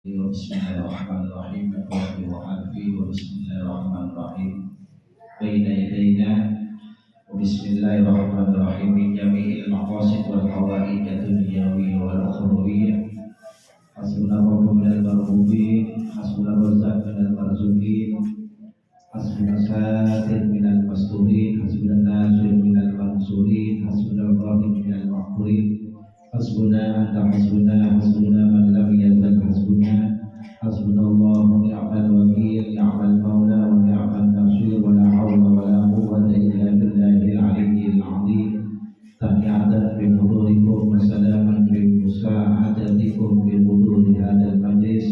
Bismillahirrahmanirrahim. Bismillahirrahmanirrahim. Baina yadayna Bismillahirrahmanirrahim. Min jami'il maqasid wal hawaij ad-dunyawiyya wal ukhrawiyya. Hasbunallahu minal marhubin, hasbunallahu minal marzuqin, hasbunal satir minal masturin, hasbunan nasir minal mansurin, hasbunallahu minal maqburin. Hasbuna anta hasbuna man lam yazal hasbuna hasbunallahu ni'mal wakil ni'mal maula wa ni'mal nasir wa la hawla wa la quwwata illa billahil aliyyil azim. Tahiyatan bi hudurikum wa salaman bi musa'adatikum bi huduri hadzal majlis.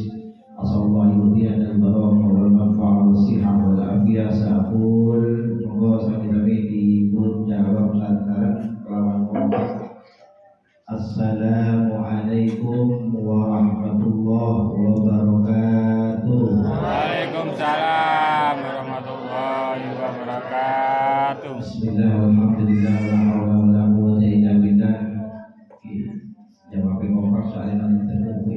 Asallallahu yudhiyana al-baraka wal manfa'a wa siha wal afiyah. Sa'ul monggo sami-sami dipun jawab lantaran kelawan kompak. Assalamualaikum warahmatullahi wabarakatuh. Waalaikumsalam warahmatullahi wabarakatuh. Bismillah walhamdulillah wa la hawla wa la quwwata illa billah. Jawab kompak soalnya nanti terkumpul.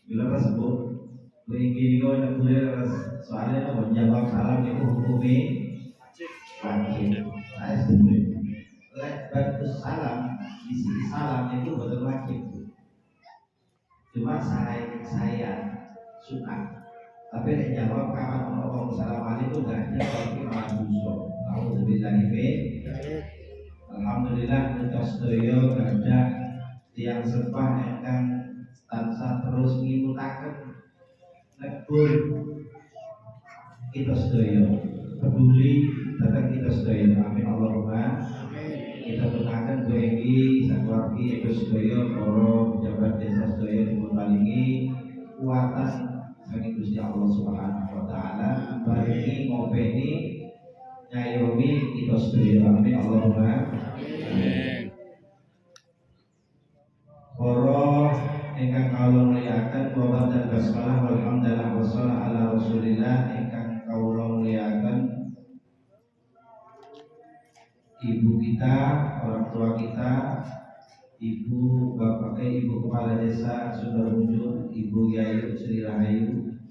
Bila tersebut, begini kau nak kuliah soalnya mau jawab salam itu hukumnya wajib. Saya setuju. Bagus salam, isi salam itu betul wajib. Cuma saya suka. Tapi dia jawab kapan ngomong assalamualaikum gak ada kalau kita busuk. Tahu lebih dari Alhamdulillah kita sedoyo ada tiang sepah yang tansah terus ngikutaken negur kita sedoyo peduli datang kita sedoyo. Amin Allahumma. Kita doakan BNI sakeluargi itu sedaya para pejabat desa sedaya dipun paringi kuatan saking Gusti Allah Subhanahu wa taala, paringi ngopeni ngayomi kita sedaya. Amin Allahumma. Amin. Para ingkang kawula mulyakaken wa dan basmalah walhamdulillah wassalatu ala Rasulillah ingkang kawula mulyakaken ibu kita, orang tua kita, ibu bapaknya, ibu kepala desa Sundarmuju, ibu Yayu Sri Rahayu,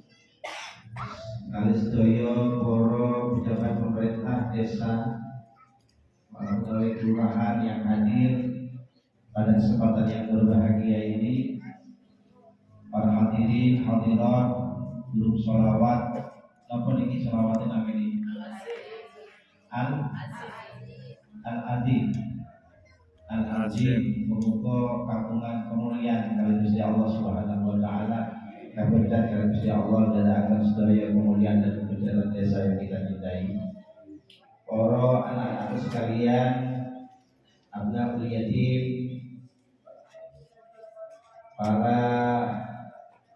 kali sedoyo poro pejabat pemerintah desa, para pegawai kelurahan yang hadir pada kesempatan yang berbahagia ini, para hadirin hadirat, grup sholawat, apa ini sholawatnya namanya? Al-Azim membuka kagungan kemuliaan kali Gusti Allah Subhanahu wa taala. Kaberkat kali Gusti Allah dan akan sedaya kemuliaan dan keberjalanan desa yang kita cintai. Para anak-anak sekalian, abnaul yatim, para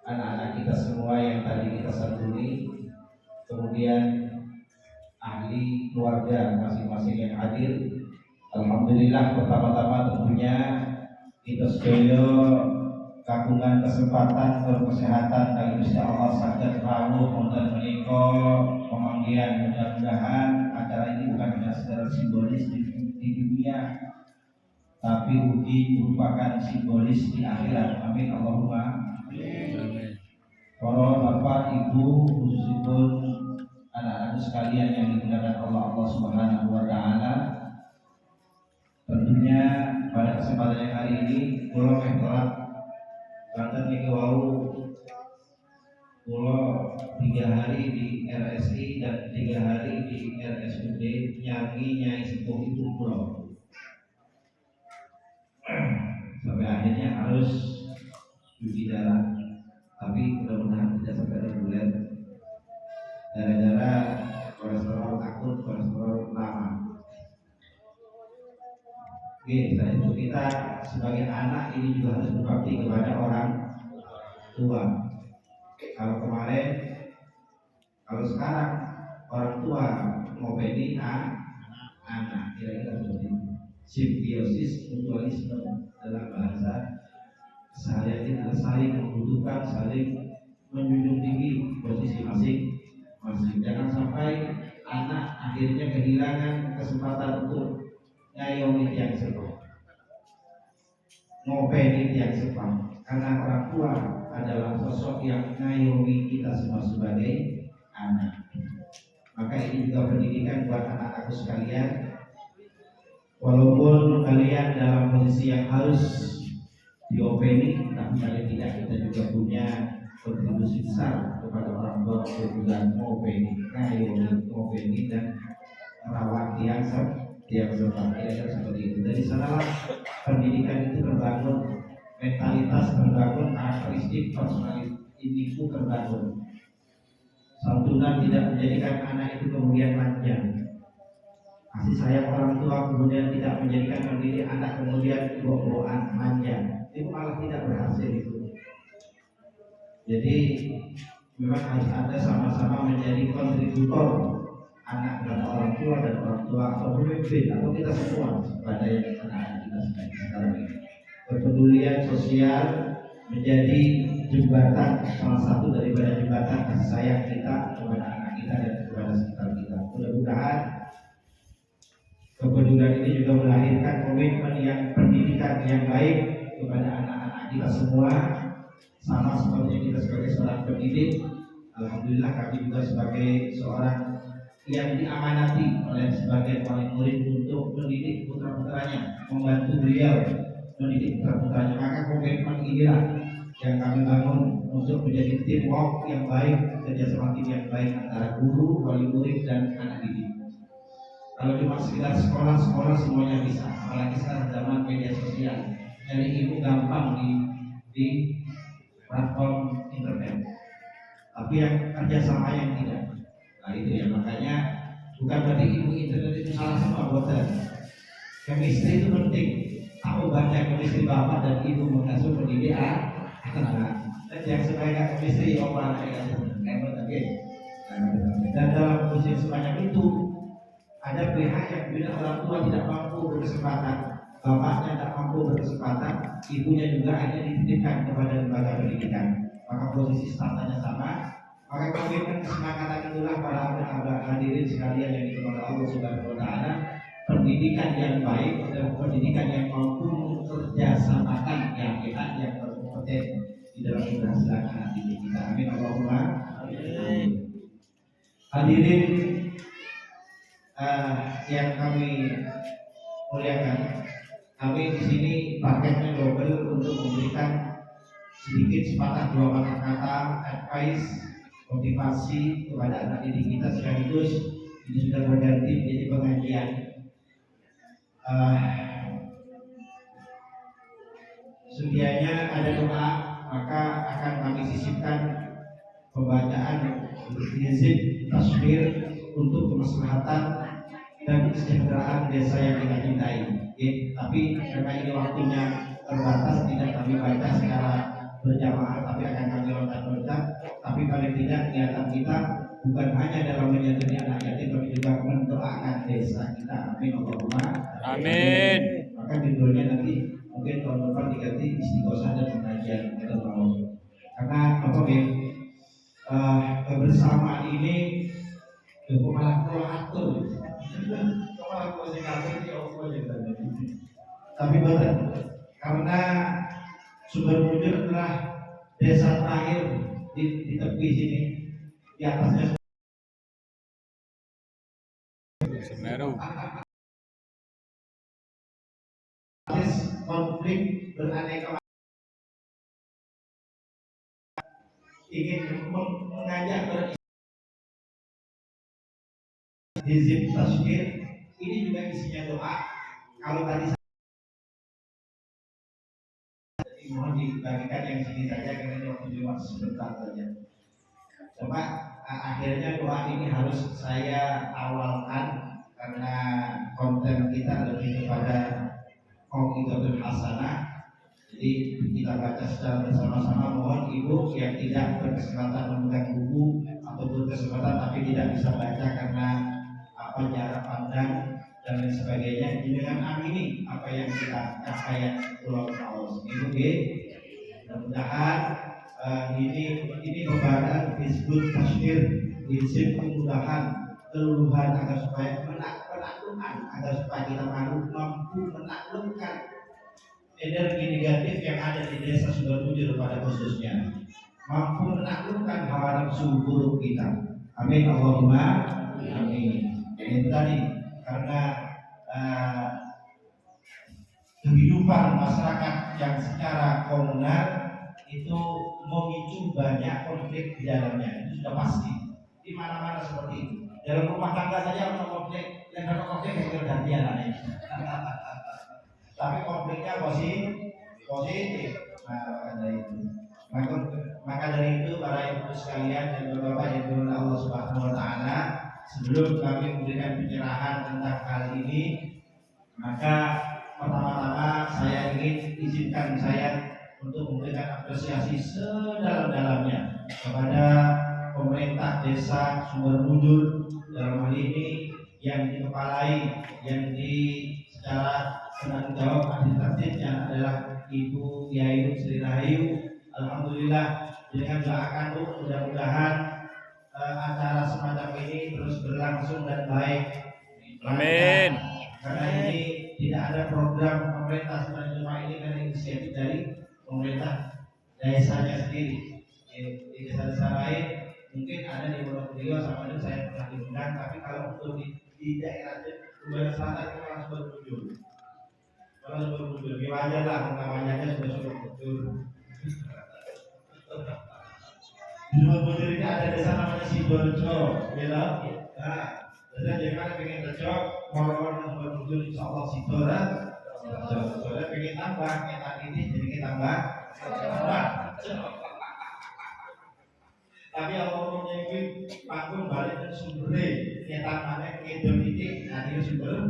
anak-anak kita semua yang tadi kita santuni, kemudian ahli keluarga masing-masing yang hadir. Alhamdulillah pertama-tama tentunya kita sedaya kagungan kesempatan berkesehatan kali Gusti Allah saged rawuh wonten menika pemanggihan. Mudah-mudahan acara ini bukan hanya sekedar simbolis di dunia, tapi ugi merupakan simbolis di akhirat. Amin Allahumma. Amin. Para bapak ibu khususipun anak-anak sekalian yang dimuliakan Allah Subhanahu wa taala. Tentunya pada kesempatan yang hari ini kula telah lantas niki wau kula 3 hari di RSI dan 3 hari di RSUD nyanyi Nyai Sepuh Ibu kula. Sampai akhirnya harus cuci darah. Tapi mudah-mudahan tidak sampai reguler. Gara-gara kolesterol akut, kolesterol lama. Oke, selain itu kita sebagai anak ini juga harus berbakti kepada orang tua. Kalau sekarang orang tua ngopeni anak, kira-kira seperti itu. Simbiosis mutualisme dalam bahasa sehari-hari kita saling membutuhkan, saling menjunjung tinggi posisi masing-masing. Jangan sampai anak akhirnya kehilangan kesempatan untuk ngayomi yang sepah, ngopeni yang sepah, karena orang tua adalah sosok yang ngayomi kita semua sebagai anak. Maka ini juga pendidikan buat anak-anakku sekalian. Walaupun kalian dalam posisi yang harus diopeni, tapi paling tidak kita juga punya kontribusi besar kepada orang tua untuk juga mengopeni, ngayomi dan merawat yang sempat seperti itu. Dari sanalah pendidikan itu terbangun, mentalitas terbangun, karakteristik personalitas individu terbangun. Santunan tidak menjadikan anak itu kemudian manja. Kasih sayang orang tua kemudian tidak menjadikan mendidik anak kemudian bawa-bawaan manja. Itu malah tidak berhasil itu. Jadi memang harus ada sama-sama menjadi kontributor anak dan orang tua atau pemimpin atau kita semua pada yang anak kita sekarang ini. Kepedulian sosial menjadi jembatan, salah satu daripada jembatan kasih sayang kita kepada anak kita dan kepada sekitar kita. Mudah-mudahan kepedulian ini juga melahirkan komitmen yang pendidikan yang baik kepada anak-anak kita semua, sama seperti kita sebagai seorang pendidik. Alhamdulillah kami juga sebagai seorang yang diamanati oleh sebagian wali murid untuk mendidik putra-putranya, membantu beliau mendidik putra-putranya. Maka komitmen inilah yang kami bangun untuk menjadi teamwork yang baik, kerjasama tim yang baik antara guru, wali murid dan anak didik. Kalau cuma sekedar sekolah semuanya bisa, apalagi sekarang zaman media sosial, jadi ilmu gampang di platform internet. Tapi yang kerjasama yang tidak, nah itu ya, makanya bukan berarti ilmu internet itu salah semua, buatan. Chemistry itu penting, tahu banyak chemistry bapak dan ibu mengasuh pendidik dan yang sebaiknya chemistry opa anak dan dalam usia sebanyak itu ada pihak yang bila orang tua tidak mampu berkesempatan, bapaknya tidak mampu berkesempatan, ibunya juga hanya dititipkan kepada lembaga pendidikan. Maka posisi startnya sama. Maka komitmen kesepakatan itulah para hadirin sekalian yang dikenal Allah Subhanahu wa Ta'ala, pendidikan yang baik dan pendidikan yang mampu kerjasamakan yang hebat, yang berkompeten di dalam keberhasilan anak didik kita. Amin Allahumma amin. Hadirin yang kami muliakan, kami di sini paketnya double untuk memberikan sedikit sepatah dua patah kata advice, motivasi kepada anak didik kita, sekaligus ini sudah berganti menjadi pengajian. Sedianya ada doa, maka akan kami sisipkan pembacaan hizib tasbih untuk kemaslahatan dan kesejahteraan desa yang kita cintai. Tapi karena ini waktunya terbatas, tidak kami baca secara berjamaah, tapi akan kami loncat-loncat. Tapi paling tidak niatan kita bukan hanya dalam menyantuni anak yatim, tapi juga mendoakan desa kita. Amin Allahumma amin. Maka judulnya nanti mungkin tahun depan diganti istighosah dan pengajian kita tahu. Karena apa ya, kebersamaan ini malah atur. Kepala komunikator itu apa aja. Tapi betul, karena sumber wujud adalah desa terakhir di tepi sini, di atasnya Semeru. Konflik beraneka ingin mengajak hizib tasbih. Ini juga isinya doa. Kalau tadi mohon dibagikan yang sini saja karena ini waktu cuma sebentar saja. Coba akhirnya doa ini harus saya awalkan karena konten kita lebih kepada qaidatul hasanah. Jadi kita baca secara bersama-sama. Mohon ibu yang tidak berkesempatan memegang buku atau berkesempatan tapi tidak bisa baca karena jarak pandang dan lain sebagainya, dengan amini apa yang kita Pulau Paus itu. Mudah-mudahan ini pembahasan disebut tasbih izin kemudahan keluluhan agar supaya penaklukan, agar supaya kita mampu menaklukkan energi negatif yang ada di desa Subarmujur pada khususnya, mampu menaklukkan hawa nafsu buruk kita. Amin Allahumma amin. Itu tadi karena kehidupan masyarakat yang secara komunal itu memicu banyak konflik di dalamnya, itu sudah pasti di mana-mana seperti itu. Dalam rumah tangga saja ada konflik, yang ada konflik yang gantian aneh. Tapi konfliknya positif. Maka dari itu para ibu sekalian dan bapak-bapak yang dirahmati Allah Subhanahu wa taala, sebelum kami memberikan pencerahan tentang hal ini, maka pertama-tama saya ingin izinkan saya untuk memberikan apresiasi sedalam-dalamnya kepada pemerintah desa Subarmujur dalam hal ini yang dikepalai, yang secara penanggung jawab administratifnya adalah Ibu Yayu Sri Rahayu. Alhamdulillah dengan doakan Bu, mudah-mudahan acara semacam ini terus berlangsung dan baik. Amin. Karena ini tidak ada program pemerintah sebenarnya, cuma ini kan inisiatif dari pemerintah desanya sendiri. Di desa-desa lain mungkin ada di Wonosobo sama itu saya pernah diundang, tapi kalau untuk di daerah Sumatera Selatan itu langsung berkunjung. Kalau berkunjung, ya wajar lah namanya sudah berkunjung. Di Sumatera ini ada desa namanya Sidoarjo, ya. Nah, jadi jangan pengen kerja mau berkunjung insya Allah Sidoarjo. Soalnya pengen tambah, kita ini jadi kita tambah. Tapi Allah menyebut panggung balik dan sumbernya kita mana ngedol ini nanti sumber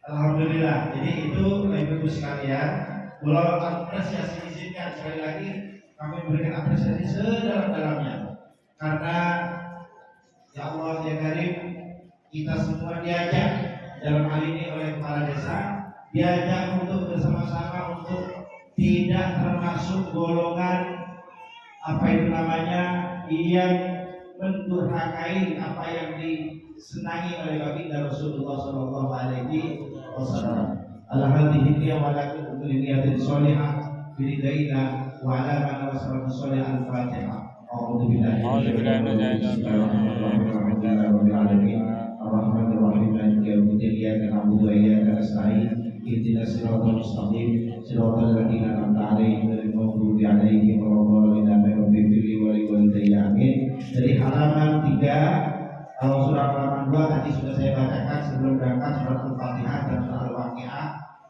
Alhamdulillah. Jadi itu ibu sekalian, pulau apresiasi izinkan sekali lagi kami berikan apresiasi sedalam-dalamnya karena ya Allah ya Karim, kita semua diajak dalam hal ini oleh kepala desa, diajak untuk bersama-sama untuk tidak termasuk golongan apa itu namanya yang mendurhakai apa yang disenangi oleh baginda Rasulullah Shallallahu Alaihi Wasallam. Alhamdulillah walakum niyatin sholihah biridailah wa ala man wasalamu sholih al-fatihah. A'udzubillahi Ar-Rahmanir-Rahim maliki yaumiddin iyyaka na'budu wa iyyaka nasta'in ihdinas siratal mustaqim siratal ladzina an'amta 'alaihim ghairil maghdubi 'alaihim waladdallin amin. Dari halaman 3 surah halaman 2 tadi sudah saya bacakan sebelum berangkat surat Al-Fatihah dan surah Al-Waqiah.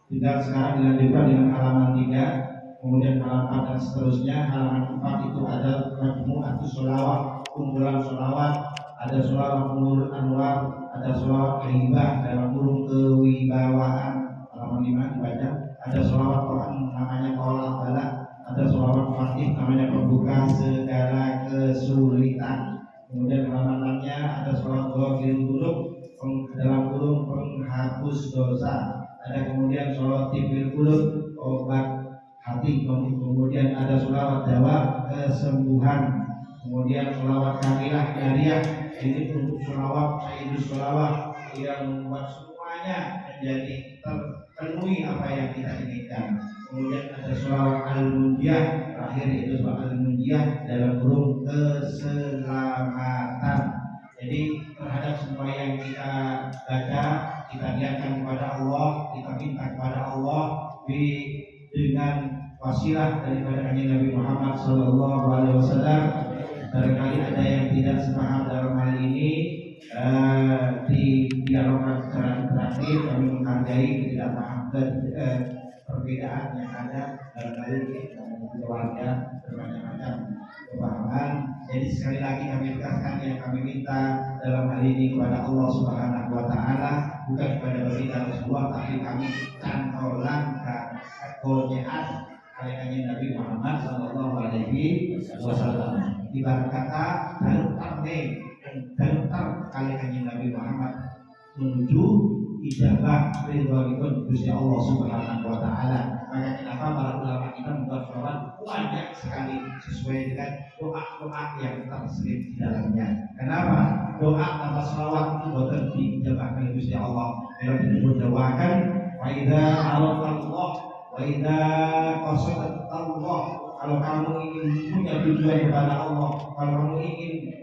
Tinggal sekarang dilanjutkan dengan halaman 3, kemudian halaman 4 dan seterusnya. Halaman 4 itu ada majmu'atus sholawat, kumpulan sholawat, ada sholawat Nur Anwar, ada sholawat Hibah dalam kurung kewibawaan. Halaman 5 dibaca, ada sholawat Quran namanya Qaula Bala, ada sholawat Fatih namanya pembuka segala kesulitan. Kemudian halaman 6-nya ada sholawat Ghafir Dzunub dalam kurung penghapus dosa. Ada kemudian sholawat Tibil Qulub obat hati. Kemudian ada sholawat Dawa kesembuhan. Kemudian sholawat Kamilah Dariyah, ini untuk sholawat Sayyidus Sholawat yang membuat semuanya menjadi terpenuhi apa yang kita inginkan. Kemudian ada sholawat Al-Munjiyah, terakhir itu sholawat Al-Munjiyah dalam kurung keselamatan. Jadi terhadap semua yang kita baca, kita niatkan kepada Allah, kita minta kepada Allah dengan wasilah daripada kanjeng Nabi Muhammad Sallallahu Alaihi Wasallam. Barangkali ada yang tidak sepaham dalam hal ini, di dialogkan secara interaktif. Kami menghargai ketidakpahaman perbedaan yang ada dalam hal ini, keluarga bermacam-macam pemahaman. Jadi sekali lagi kami tegaskan yang kami minta dalam hal ini kepada Allah Subhanahu Wa Taala, bukan kepada baginda Rasulullah, tapi kami cantolan kekonean kanjeng Nabi Muhammad Sallallahu Alaihi Wasallam. Ibarat kata dalutar kali kanjeng Nabi Muhammad menuju ijabah ridho Gusti Allah Subhanahu Wa Taala. Maka kenapa para ulama kita membuat sholawat banyak sekali sesuai dengan doa-doa yang terselip di dalamnya. Kenapa? Doa tanpa selawat itu boten dijabahkan oleh Gusti Allah. Kalau disebut doakan wa idza Allah wa idza qasadat Allah. Kalau kamu ingin punya tujuan kepada Allah, kalau kamu ingin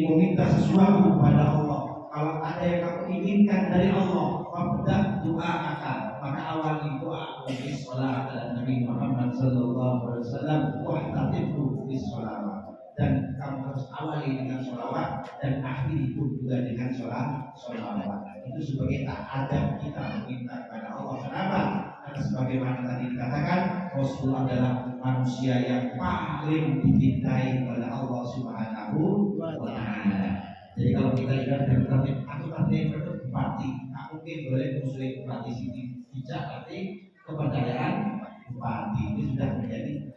meminta sesuatu kepada Allah, kalau ada yang kamu inginkan dari Allah, maka doa akan, maka awali doa bis salat ala Nabi Muhammad sallallahu alaihi wasallam wa tatibu bis salawat. Dan kamu harus awali dengan sholawat dan akhiri itu juga dengan sholawat. Itu sebagai adab kita meminta kepada Allah. Kenapa? Karena sebagaimana tadi dikatakan, Rasulullah adalah manusia yang paling dicintai oleh Allah Subhanahu wa Ta'ala. Jadi kalau kita lihat dari tertib, aku tertib bupati, aku mungkin boleh musuhin bupati sini, tidak berarti kepercayaan bupati itu sudah menjadi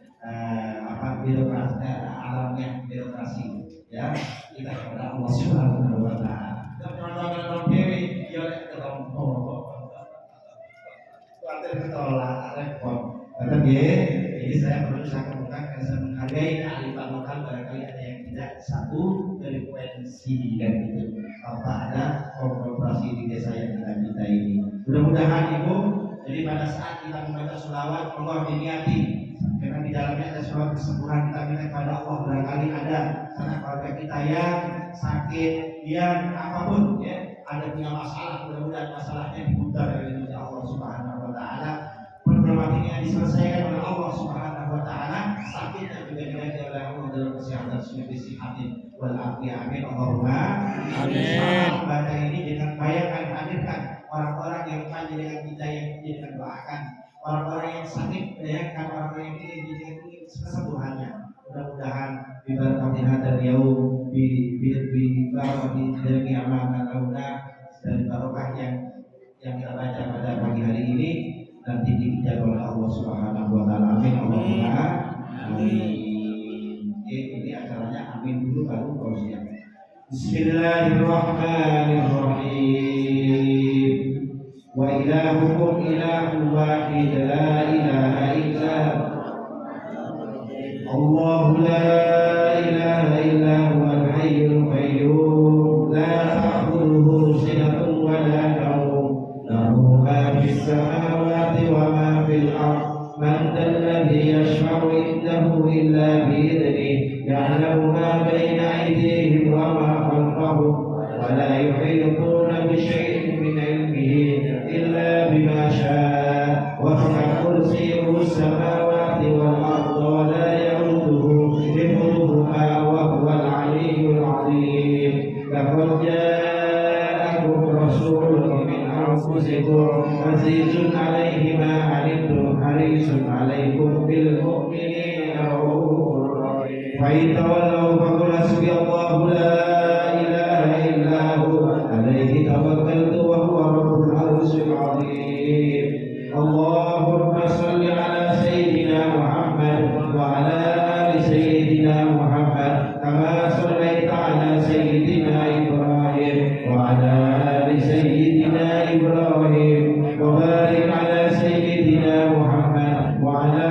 birokrasi, alamnya birokrasi, ya kita kepada Allah Subhanahu wa Ta'ala. Kita menonton dewi, ya kelompok, kuatir ketolak, repot. Kata dia, jadi saya perlu saya kemukakan karena saya menghargai kearifan lokal, barangkali ada yang tidak satu frekuensi dan itu. Kalau ada korporasi di desa yang kita ini. Mudah-mudahan Ibu, jadi pada saat kita membaca sholawat, Allah diniati. Karena di dalamnya ada surat kesembuhan, kita minta kepada Allah. Barangkali ada sanak keluarga kita yang sakit, yang apapun, ya, ada punya masalah, mudah-mudahan masalahnya diputar oleh Allah Subhanahu wa Ta'ala. Problematinya diselesaikan oleh Allah Subhanahu wa Ta'ala, sakitnya juga diganti oleh Allah dalam kesehatan sihatin wal afiyah. Amin Allahumma amin. Pada ini dengan bayangkan, hadirkan orang-orang yang panjang kita yang kita doakan, orang-orang yang sakit, bayangkan orang-orang yang ingin kesembuhannya. Mudah-mudahan bibarakati hadzal yaum bi barakati demi amanah kauna dan barokah yang kita baca pada pagi hari ini nanti dijaga oleh Allah Subhanahu wa Ta'ala. Amin Allahumma amin. Ini acaranya amin dulu baru tausiah. Bismillahirrahmanirrahim. Wa ilahukum ilahun wahid la ilaha illa Allahu la ilaha illa huwal hayyul qayyum la ta'khudhuhu sinatun wa la nawm lahu ma fis samawati wa ma fil ardh man dhal ladzi yashfa'u indahu illa bi idhnihi ya'lamu ma bayna aydihim wa ma khalfahum wa la yuhituna bi shay'in min 'ilmihi illa bima sha'a wa wasi'a kursiyyuhu as-samawati wal ardh wa la ya'uduhu hifdhuhuma wa huwal 'aliyyul 'azim. Laqad ja'akum rasulun min anfusikum azizun 'alaihi ma 'anittum harisun 'alaikum bil mu'minina ra'ufur rahim. Fa in tawallaw faqul hasbiyallahu la ilaha illa hu 'alaihi tawakkaltu wa huwa rabbul 'arsyil 'azim. Allahumma shalli 'ala sayyidina Muhammad wa 'ala ali sayyidina Muhammad kama shallaita 'ala sayyidina Ibrahim wa 'ala ali sayyidina Ibrahim wa barik 'ala sayyidina Muhammad wa 'ala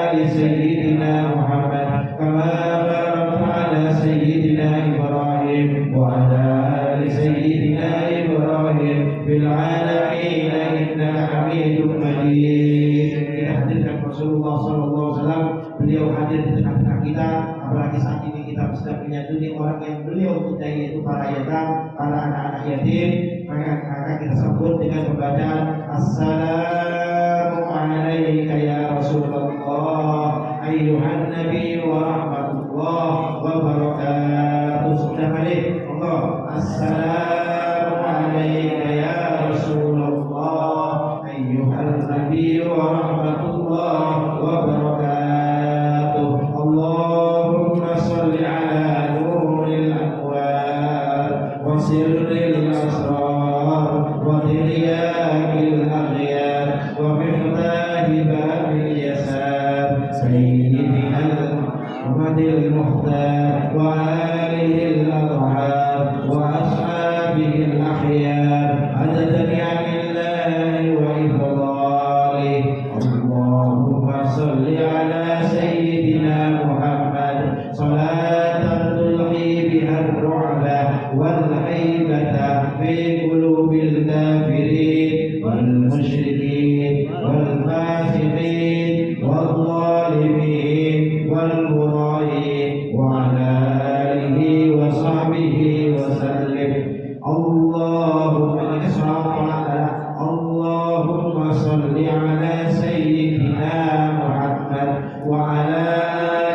ali sayyidina Muhammad kama barakta 'ala sayyidina Ibrahim wa 'ala ali sayyidina Ibrahim fil 'alamin innaka Hamidum Majid. Kita hadirkan Rasulullah sallallahu alaihi wasallam, beliau hadir di tengah-tengah kita, apalagi saat ini kita sedang menyantuni orang yang beliau cintai, yaitu para yatim, para anak-anak yatim. Maka kita sambut dengan pembacaan Assalamu alayka ya Rasulullah ayyuhan nabi wa rahmatullah wa barakatuh. Sudah balik Allah. Assalamu alayka ya Rasulullah ayyuhan nabi wa rahmatullah wa barakatuh. Allahumma shalli ala nuril anwar wa sirril asrar wa tiryakil aghyar wa miftahi babil yasar sayyidina Muhammadil muhtar wa alihi al-adhar wa ashabihi al-akhyar adada ni'amillahi wa ifdalihi. Allahumma shalli ala sayyidina صل على سيدنا محمد وعلى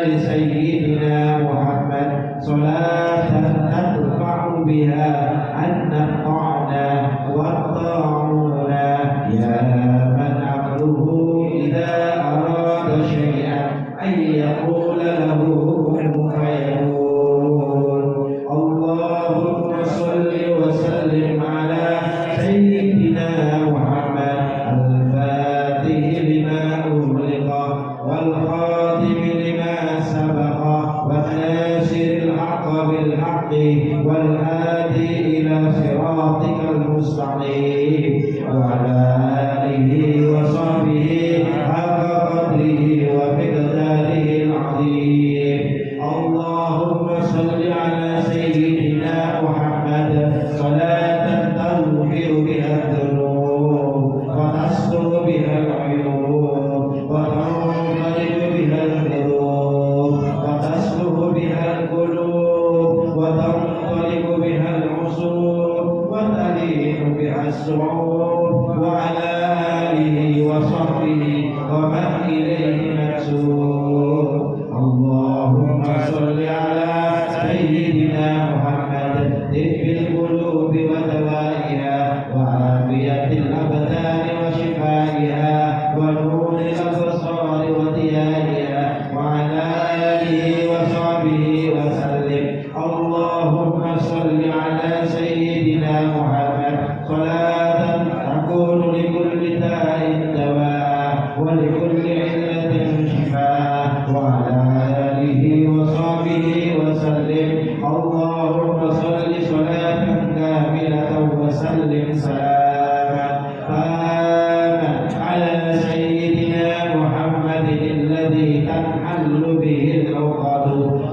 آل سيدنا محمد صلاة تدفع بها عنا الطعن والطاعون يا من عقله إذا أراد شيئا أن يقول له كن فيكون. اللهم صل وسلم على سيدنا محمد الفاتح لما أغلق والخاتم لما سبق والناصر الحق بالحق والهادي إلى صراطك المستقيم وعلى آله وصحبه حق قدره ومقداره العظيم. اللهم صل على سيدنا محمد صلاة تغفر بها الذنوب وتستر بها العيوب وتنفرج بها القلوب وتصلح بها القلوب وتنطلق بها العصور وتلين بها الصعود وعلى آله وصحبه ومن إليه منسوب. اللهم صل على سيدنا محمد طب القلوب ودوائها وعافية الأبدان وشفائها ونور الأبصار وضيائها وعلى آله وصحبه وسلم. اللهم صل على سيدنا محمد صلاة تكون لكل داء دواء ولكل علة شفاء وعلى آله وصحبه وسلم. اللهم صل صلاة كاملة وسلم سلاما تاما على سيدنا محمد الذي تنحل به العقد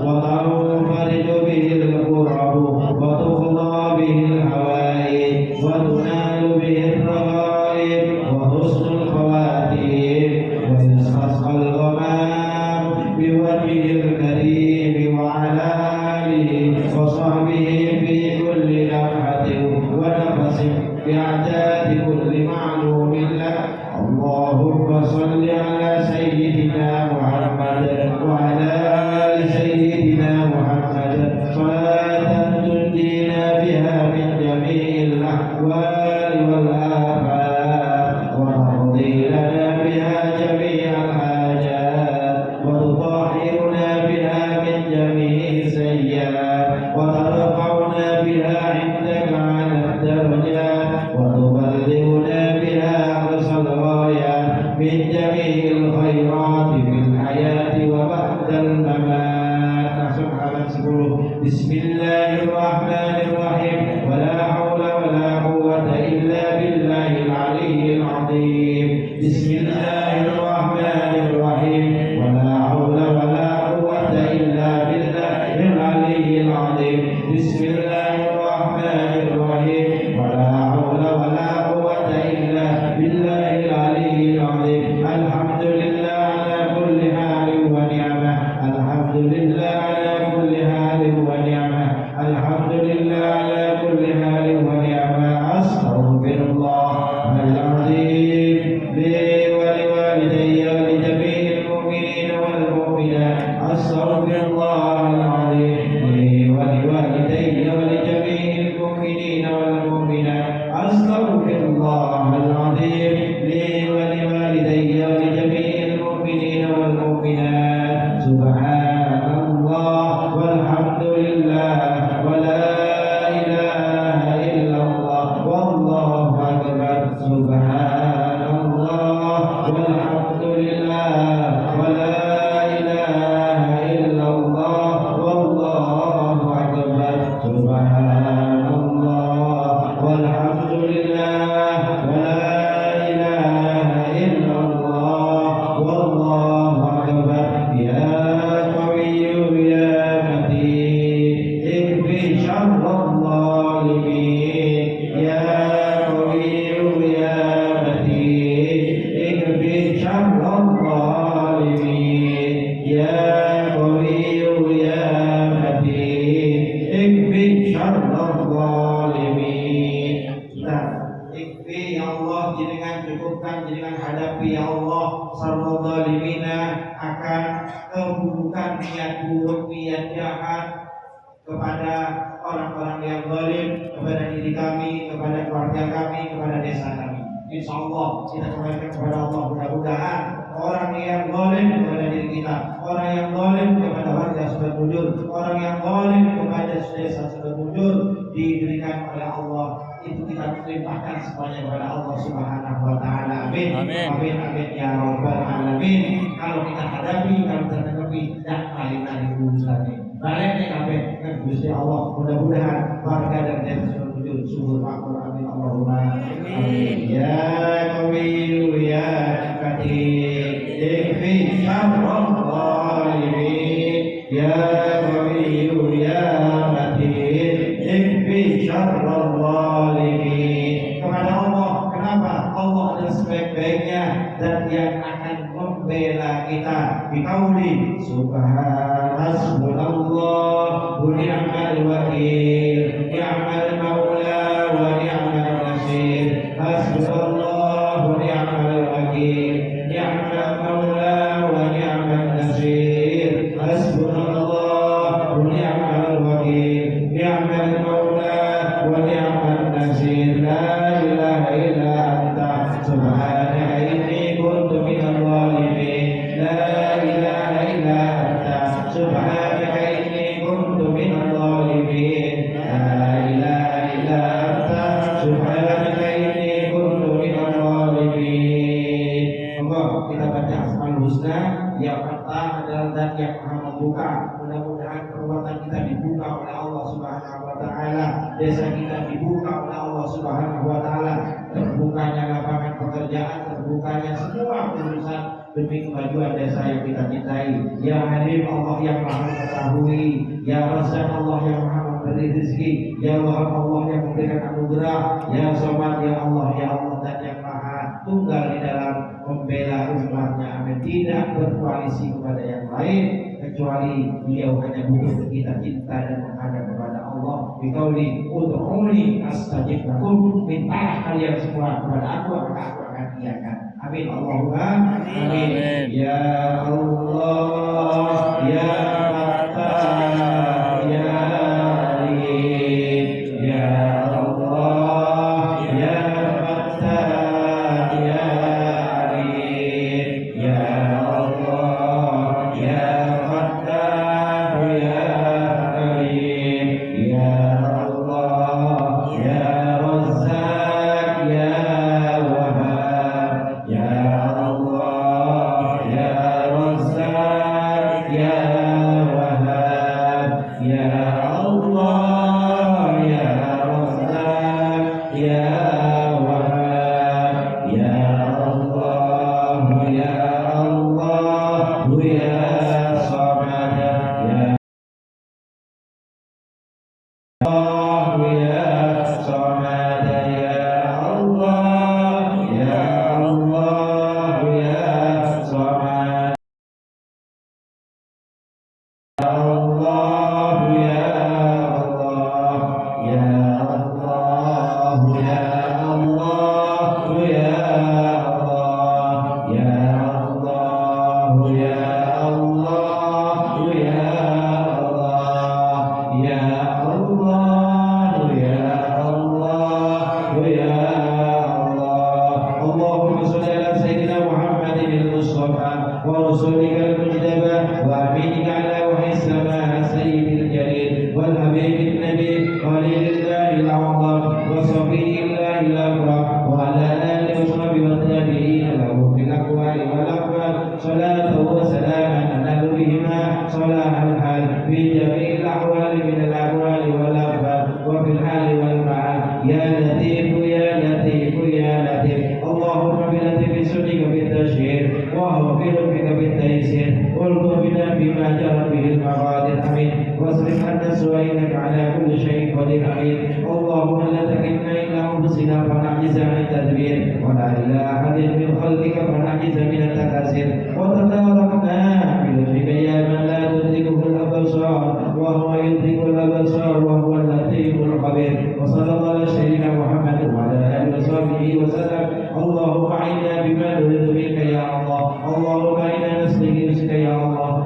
وتنفرج به الكرب وتقضى به الحوائج وتنال به الرغائب وحسن الخواتيم ويستسقى الغمام بوجهه الكريم وعلى آله وصحبه في كل لمحة ونفس بأعداد كل معلوم له. اللهم صل على سيدنا محمد وعلى آل سيدنا محمد صلاة تنجينا بها من جميع الأحوال والآفات وتقضي لنا بها جميع الحاجات وتطهرنا بها من جميع السيئات وترفعنا بها عندك على الدرجات وتبلغنا بها أقصى الغايات من جميع الخيرات في الحياة وبعد الممات. بسم الله الرحمن الرحيم ولا حول ولا قوة إلا بالله العلي العظيم. بسم الله الرحمن الرحيم ولا حول ولا قوة إلا بالله العلي العظيم. بسم الله الرحمن الرحيم ولا حول ولا قوة إلا بالله العلي العظيم. الحمد لله على كل حال ونعمة. الحمد لله على كل حال ونعمة. الحمد لله على كل حال ونعمة. أستغفر الله العظيم لي ولوالدي ولجميع المؤمنين والمؤمنات. أستغفر الله العظيم لي ولوالدي ولجميع المؤمنين والمؤمنات. أستغفر الله العظيم لي ولوالدي ولجميع المؤمنين والمؤمنات. سبحان الله والحمد لله ولا إله إلا الله والله أكبر. سبحان الله والحمد لله ولا إله إلا الله والله أكبر. سبحان الله والحمد لله ولا إله إلا الله والله أكبر. يا قوي يا متين اكفي شر الظالمين. يا قوي يا متين اكفي شر الظالمين. يا قوي يا متين اكفي شر الظالمين. Nah, ikfi ya Allah jenengan cukupkan jenengan hadap menghadapi ya Allah sarwa zalimina akan keburukan niat buruk, niat jahat kepada orang-orang yang zalim, kepada diri kami, kepada keluarga kami, kepada desa kami. Insya Allah kita kembalikan kepada Allah. Mudah-mudahan orang yang zalim kepada diri kita, orang yang zalim kepada warga sudah muncul, orang yang zalim kepada desa sudah muncul, diberikan oleh Allah. Itu kita limpahkan semuanya kepada Allah Subhanahu wa taala. Amin. Amin. Amin amin ya rabbal alamin. Kalau kita hadapi, kalau kita hadapi dak malina di urusannya. Baliknya kabeh kan Gusti Allah. Mudah-mudahan warga dan desa sudah muncul subur makmur. Amin Allahumma amin. Ya Qawiyyu ya Katir ikfi syarrul zalimin. Ya Qawiyyu ya Katir ikfi syarrul zalimin. Kepada Allah, kenapa? Allah adalah sebaik-baiknya dan yang akan membela kita. Biqauli subhanallah wa ni'mal wakil, ni'mal maula wa ni'mal nasir. Hasbunallah wa ni'mal wakil, ni'mal maula wa ni'mal nasir. Hasbunallah wa ni'mal wakil, ni'mal maula wa ni'mal nasir. La ilaha illa anta subhanaka inni kuntu minadh dhalimin. La ilaha illa anta subhanaka inni kuntu minadh dhalimin. La ilaha illa anta subhanaka inni kuntu minadh dhalimin. Monggo kita baca Asmaul Husna. Yang pertama adalah zat yang Maha membuka. Mudah-mudahan perbuatan kita dibuka oleh Allah Subhanahu wa taala, desa kita dibuka oleh Allah Subhanahu wa taala, terbukanya lapangan pekerjaan, terbukanya semua urusan demi kemajuan desa yang kita cintai. Ya Halim Allah yang Maha mengetahui, Ya Razzaq Allah yang Maha memberi rezeki, Ya Wahab Allah yang memberikan anugerah, Ya Somad ya Allah dan yang Maha tunggal di dalam membela umatnya. Amin. Tidak berkoalisi kepada yang lain kecuali beliau hanya butuh kita cinta dan menghadap kepada Allah. Biqauli ud'uni astajib lakum, mintalah kalian semua kepada aku maka aku akan iakan. Amin Allahumma amin. Ya Allah ya Fattah ya Alim, ya Allah ya Fattah ya Alim, ya Allah ya Fattah ya Alim, ya Allah ya Razzaq ya Wahhab, ya Allah ya Razzaq ya Wahhab, ya Allah ya Razzaq ya Wahhab, ya Allah ya Allah ya Samad, ya Allah ya Samad, ya Allah ya Allah ya Samad, ya Allah ya Allah ya Allah ya Allah ya Allah ya Allah ya Allah ya Allah ya Allah ya Allah ya Allah. Allahumma shalli ala sayyidina Muhammadin al-Mustafa wa rasulika al-mujtaba wa aminika ala wahyi sama sayyidil jalil wal habibin nabi khalilillahi al-a'zam wa safiyillahi al-akram wa ala alihi wa sahbihi wa tabi'in lahu fil aqwali wal af'al salatu wa salaman ala bihima salahal hal fi jami'il ahwali min al-aqwali wal af'al wa fil hali wal ma'al. Ya latif ya latif ya latif. Allahumma bi latifi sunnика bi tashhir wa huwa bika bi taysir wal bina bima jara bihi al-maqadir. Amin. Wasrif anna su'inaka ala kulli shay'in qadir. Amin. Allahumma la takilna ila anfusina fa na'jiza an tadbir wa la ila ahadin min khalqika fa na'jiza min at-takasir wa tadarakna bi lutfika ya man la tudrikuhu al-absar wa huwa yudriku al-absar wa huwa al-latiful khabir. Wa sallallahu ala sayyidina Muhammad wa ala alihi wa sahbihi wa sallam. Allahumma a'inna bima nuridu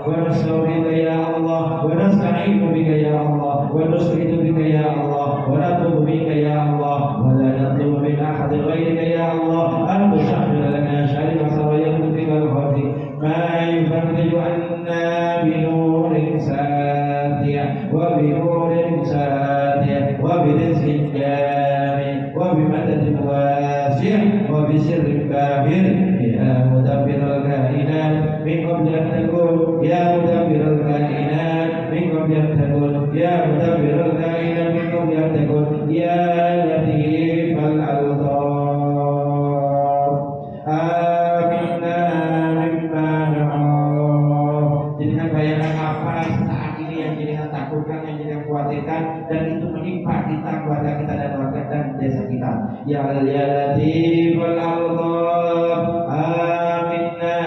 ونستغفرك يا الله ونستعين بك يا الله ونشهد بك يا الله ونتوب بك يا الله ولا نطلب من أحد غيرك يا الله أن تسهل لنا شريف سرايا الخوف ما يفرج عنا بنور ساتية وبنور ساتية وبرزق جامع وبمدد واسع وبسر كامل يا مدبر الكائنات من قبل أن تكون يا مدبر الكائنات من قبل أن تكون يا مدبر الكائنات من قبل أن تكون يا لطيف الألطاف آمنا مما نخاف. Jadikan bayangan apa saat ini yang jadikan takutkan, yang jadikan khawatirkan, dan itu menimpa kita, keluarga kita dan warga dan desa kita. Ya Latiful Alṭaf, aminna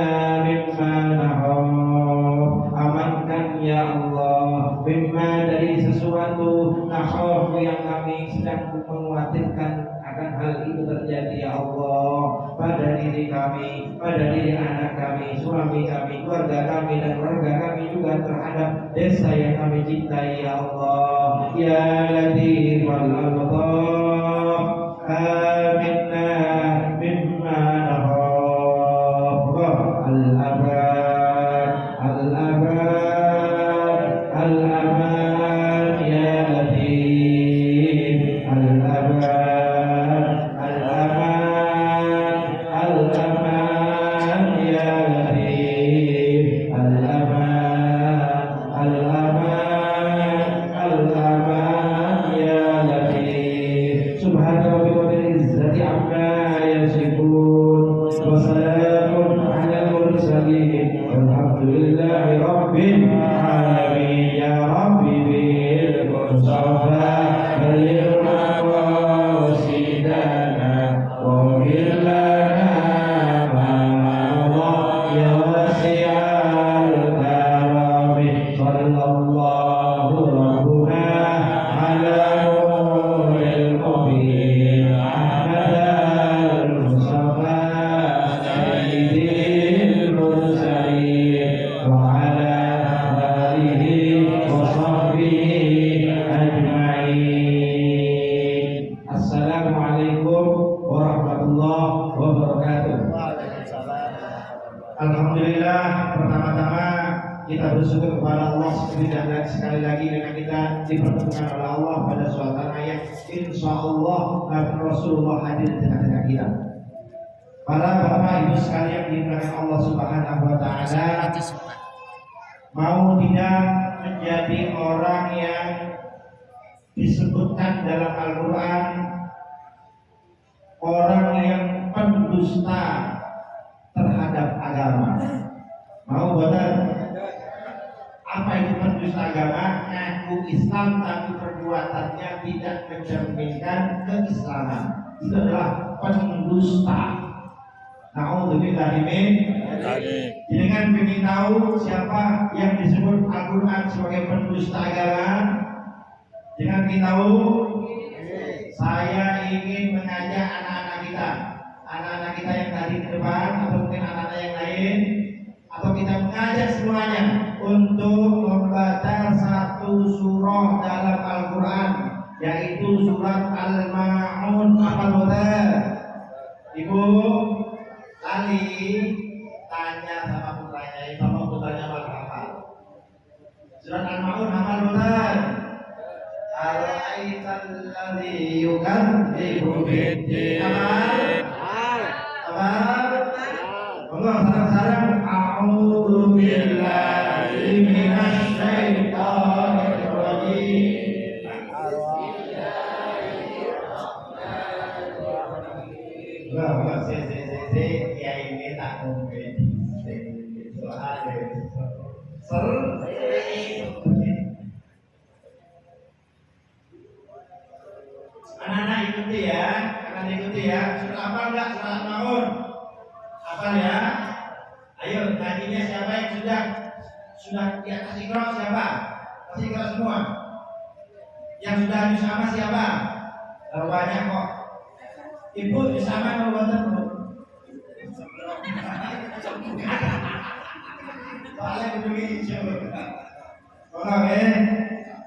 mimma nakhaf. Amankan ya Allah mimma dari sesuatu nakhaf yang kami sedang mengkhawatirkan akan hal itu terjadi ya Allah pada diri kami, pada diri anak kami, suami kami, keluarga kami dan keluarga kami juga terhadap desa yang kami cintai ya Allah. Ya Latiful Alṭaf, aminna mimma nakhaf. Al-abad, al-abad, al-aman ya Latif. Al-abad, al-aman, al-aman ya Latif. Al-aman, al-aman, al-aman ya Latif. Subhana rabbika rabbil izzati amma yasifun wa salamun alal mursalin walhamdulillahi rabbil alamin. Ya Rabbi bil mustafa balligh maqasidana wa bilana ma'allah ya wasi'al karami sallallahu rabbuna ala nuril mubin ahmadal mustafa sayyidil mursalin wa ala alihi wa sahbihi ajma'in. Assalamualaikum warahmatullahi wabarakatuh. Alhamdulillah, pertama-tama kita bersyukur kepada Allah sekali lagi dengan kita dipertemukan oleh Allah pada suasana yang insya Allah Nabi Rasulullah hadir di tengah-tengah kita. Para bapak ibu sekalian dimuliakan Allah Subhanahu wa taala, mau tidak menjadi orang yang disebutkan dalam Al-Quran orang yang pendusta terhadap agama. Mau betul? Apa itu pendusta agama? Ngaku Islam tapi perbuatannya tidak mencerminkan keislaman. Itu adalah pendusta. Na'udzubillah min. Dengan ingin tahu siapa yang disebut Al-Quran sebagai pendusta agama, dengan ingin tahu, saya ingin mengajak anak-anak kita yang tadi di depan, atau mungkin anak-anak yang lain, atau kita mengajak semuanya untuk membaca satu surah dalam Al-Quran, yaitu surat Al-Ma'un. Apa betul? Ibu Lali tanya sama putranya hafal. Surat Al-Ma'un hafal betul? Al-aital ladzi yukadzibu bid-din. Apa? Allah sarang-sarang a'udzu billahi minasy syaithanir rajim. Enggak, ya ini tak mungkin. Anak-anak ikuti ya. Sudah hafal enggak surat Al-Ma'un? Hafal ya? Ayo, tadinya siapa yang sudah di atas Iqra siapa? Kasih Iqra semua. Yang sudah bersama siapa? Terlalu banyak kok. Ibu bersama kalau buatan Balik dulu hijau. Orang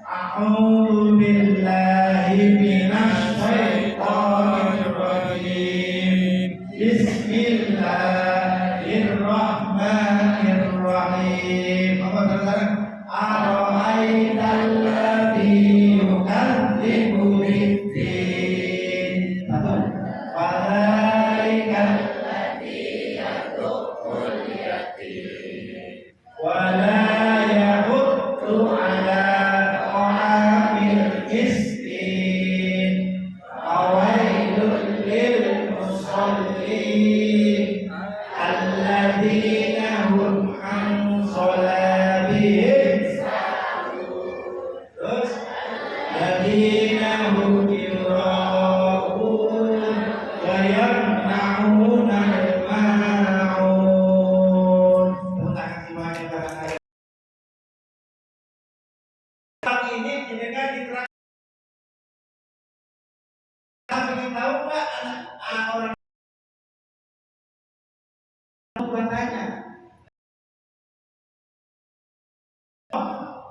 A'udzu billahi minasy syaithanir rajim. Bismillahirrahmanirrahim. Apa saudara? Ara'aital ladzi yukadzibu biddin. Satu. Fadzalikal ladzi yad'ul yatim. Wala yahuddu ala ta'amil miskin. Fawailul lil musallin alladzina hum an shalatihim terus alladzina hum yura'un wa yamna'una al-ma'un. Ini jenengan diterang. Ingin tahu nggak orang katanya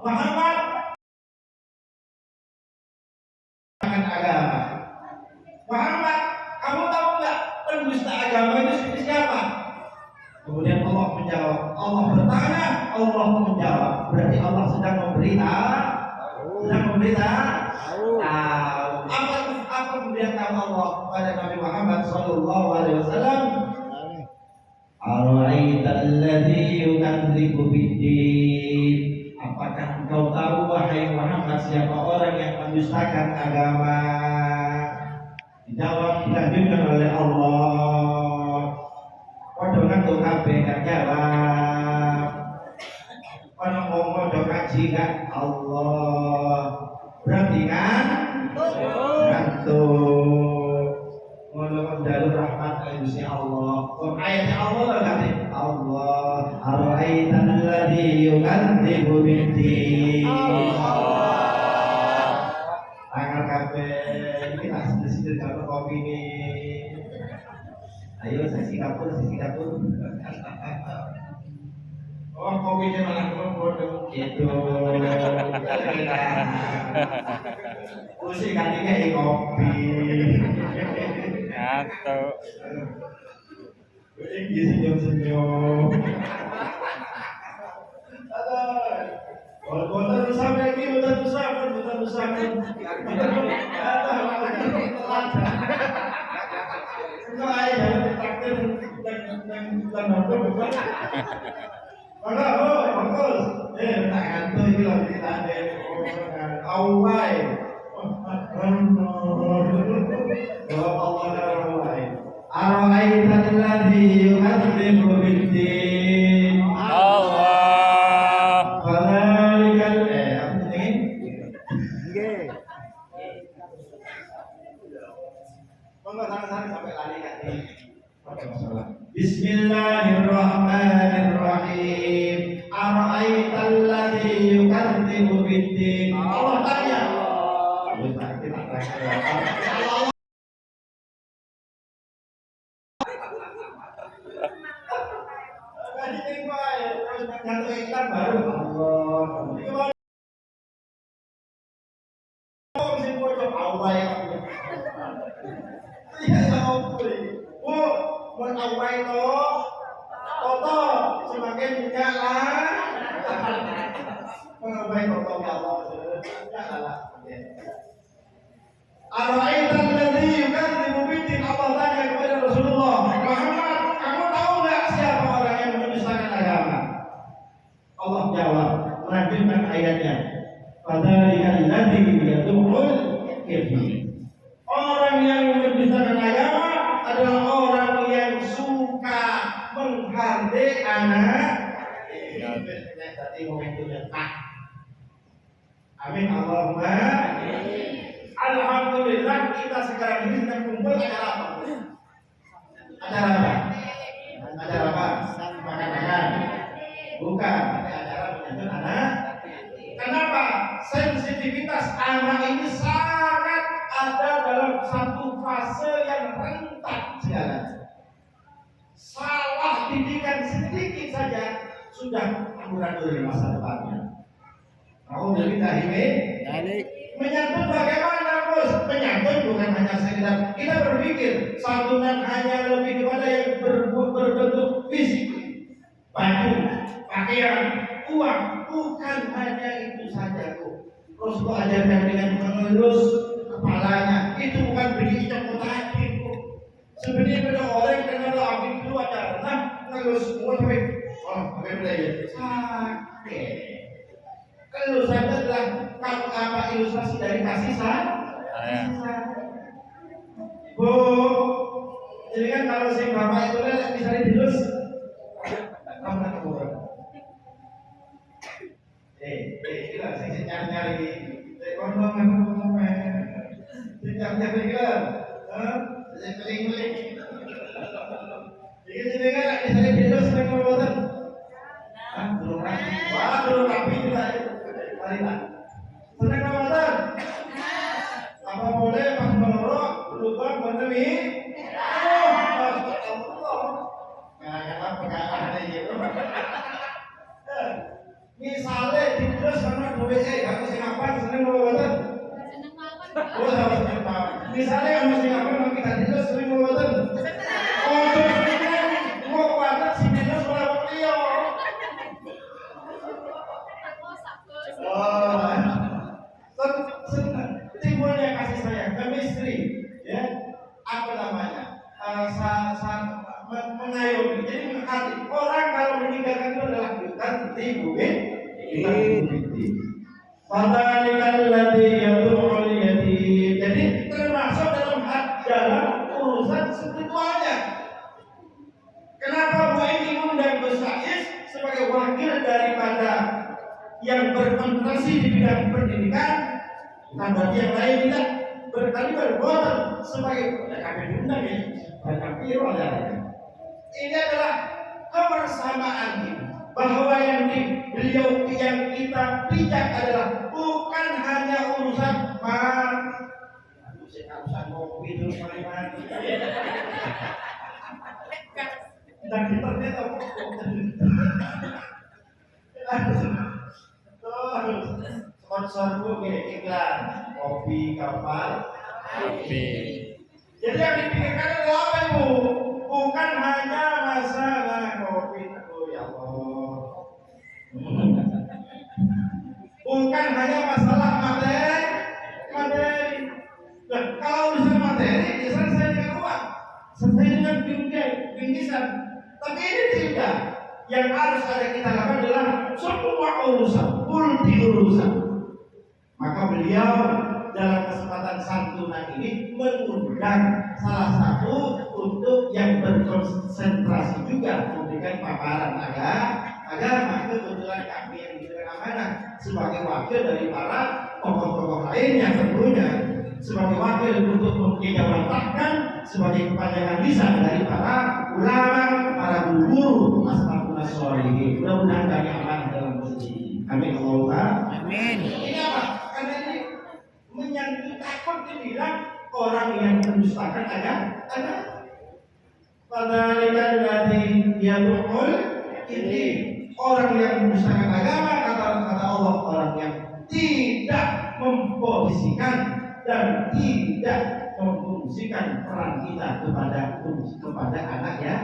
Muhammad akan agama. Muhammad, kamu tahu nggak pendusta agama itu seperti siapa? Kemudian Allah menjawab. Allah bertanya, Allah menjawab. Berarti Allah sedang memberitahu. Apa memberitahu Allah kepada Nabi Muhammad sallallahu alaihi wasallam? Ara'aital ladzi yukadzibu biddin. Apakah engkau tahu wahai Muhammad siapa orang yang mendustakan agama? Dijawab dilanjutkan oleh Allah. Padha ngatur kabeh gak jawab. Ana ngomong do kaji gak Allah. Berarti kan ngantuk. Ngono jalur rahmat Gusti Allah. Kok ayatnya Allah lah kan? Allah ara'aital ladzi yukadzibu biddin. Tangan kabeh iki tak sedih karo kopi ini. Ayo sisi kapur. Oh kopinya malah bodoh gitu. Kursi kalinya kopi. Ngantuk. Ini senyum-senyum. Boten rusak lagi, boten rusak. Enggak aja takdir dan nonton bukan. Bagus. Tak ngantuk iki lho ditane. Awai. Ara'aital ladzi yukadzibu biddin. Allah. Fadzalikal apa ini? Monggo sana-sana sampai lali kan ini. Bismillahirrahmanirrahim. Ara'aital ladzi yukadzibu biddin. Allah tanya. Baru Allah. Toto semakin jalan. Mengabai toto Allah. Ara'aital ladzi yukadzibu biddin. Allah tanya kepada Rasulullah, Muhammad, kamu tahu enggak siapa orang yang mendustakan agama? Allah jawab, melanjutkan ayatnya. Fadzalikal ladzi yad'ul yatim. Orang yang mendustakan agama adalah orang yang suka menghardik anak. Tadi momentumnya tak. Amin Allahumma. Alhamdulillah kita sekarang ini sedang kumpul acara apa? Acara apa? Makan-makan. Bukan, acara menyambut anak. Kenapa? Sensitivitas anak ini sangat ada dalam satu fase yang rentan jalan. Salah didikan sedikit saja sudah amburadul masa depannya. Alhamdulillah. Menyangkut bagaimana bos? Menyangkut bukan hanya sekedar kita berpikir santunan hanya lebih kepada yang berbentuk fisik, baju, pakaian, uang, bukan hanya itu saja kok. Rasulullah ajarkan dengan mengelus kepalanya, itu bukan beri copot hati kok. Sebenarnya pada orang karena lagi itu ada renang ngelus semua sampai sampai belajar sakit. Kalau saya adalah kamu apa ilustrasi dari kasih sayang. Bu, jadi kan kalau si bapak itu kan bisa dilus, kamu nak buat. Kita sih nyari-nyari, ngomong, nyari kita, keling-keling. Jadi kan bisa dilus dengan buatan. Belum rapi juga. Senang Ramadan? Apa boleh pas melorok berlubang berdemi? Jangan pegangan gitu. Misalnya diterus sama duit kamu senang senang Ramadan? Oh, senang banget. Misalnya kamu senang nanti tadi terus senang Ramadan? Oh, mau kuatat si minus berapa beliau? Timbulnya kasih sayang, chemistry, ya, apa namanya, mengayomi. Jadi menghati. Orang kalau meninggalkan itu adalah bukan timbul, Fadzalikal ladzi yad'ul yatim. Jadi termasuk dalam urusan spiritualnya. Kenapa Bu ini mengundang Gus Faiz sebagai wakil daripada yang berkonsentrasi di bidang pendidikan, bukan berarti yang lain tidak berkali berbohong sebagai kami diundang ya, banyak piro ya. Ini adalah kebersamaan kita bahwa beliau yang kita bijak adalah bukan hanya urusan urusan kopi terus mana dan kita sponsor gue iklan kopi kapal kopi. Jadi yang dipikirkan adalah apa ibu? Bukan hanya masalah kopi, ya Allah. Bukan hanya masalah materi. Nah, kalau urusan materi, ya selesai dengan uang, selesai dengan bingkisan. Tapi ini tidak. Yang harus ada kita lakukan adalah semua urusan, multi urusan. Maka beliau dalam kesempatan santunan ini mengundang salah satu untuk yang berkonsentrasi juga memberikan paparan agama. Kebetulan kami yang diberikan amanah sebagai wakil dari para tokoh-tokoh lainnya tentunya sebagai wakil untuk menjawabkan sebagai kepanjangan lisan dari para ulama, para guru, ashabul sholihin. Mudah-mudahan kami amanah dalam posisi ini. Amin Allah. Amin. Ini apa? Karena ini menyangkut takut dibilang orang yang mendustakan ada Fadzalikal ladzi yad'ul ini orang yang mendustakan agama, kata Allah, orang yang tidak memposisikan dan tidak memfungsikan peran kita kepada anak ya.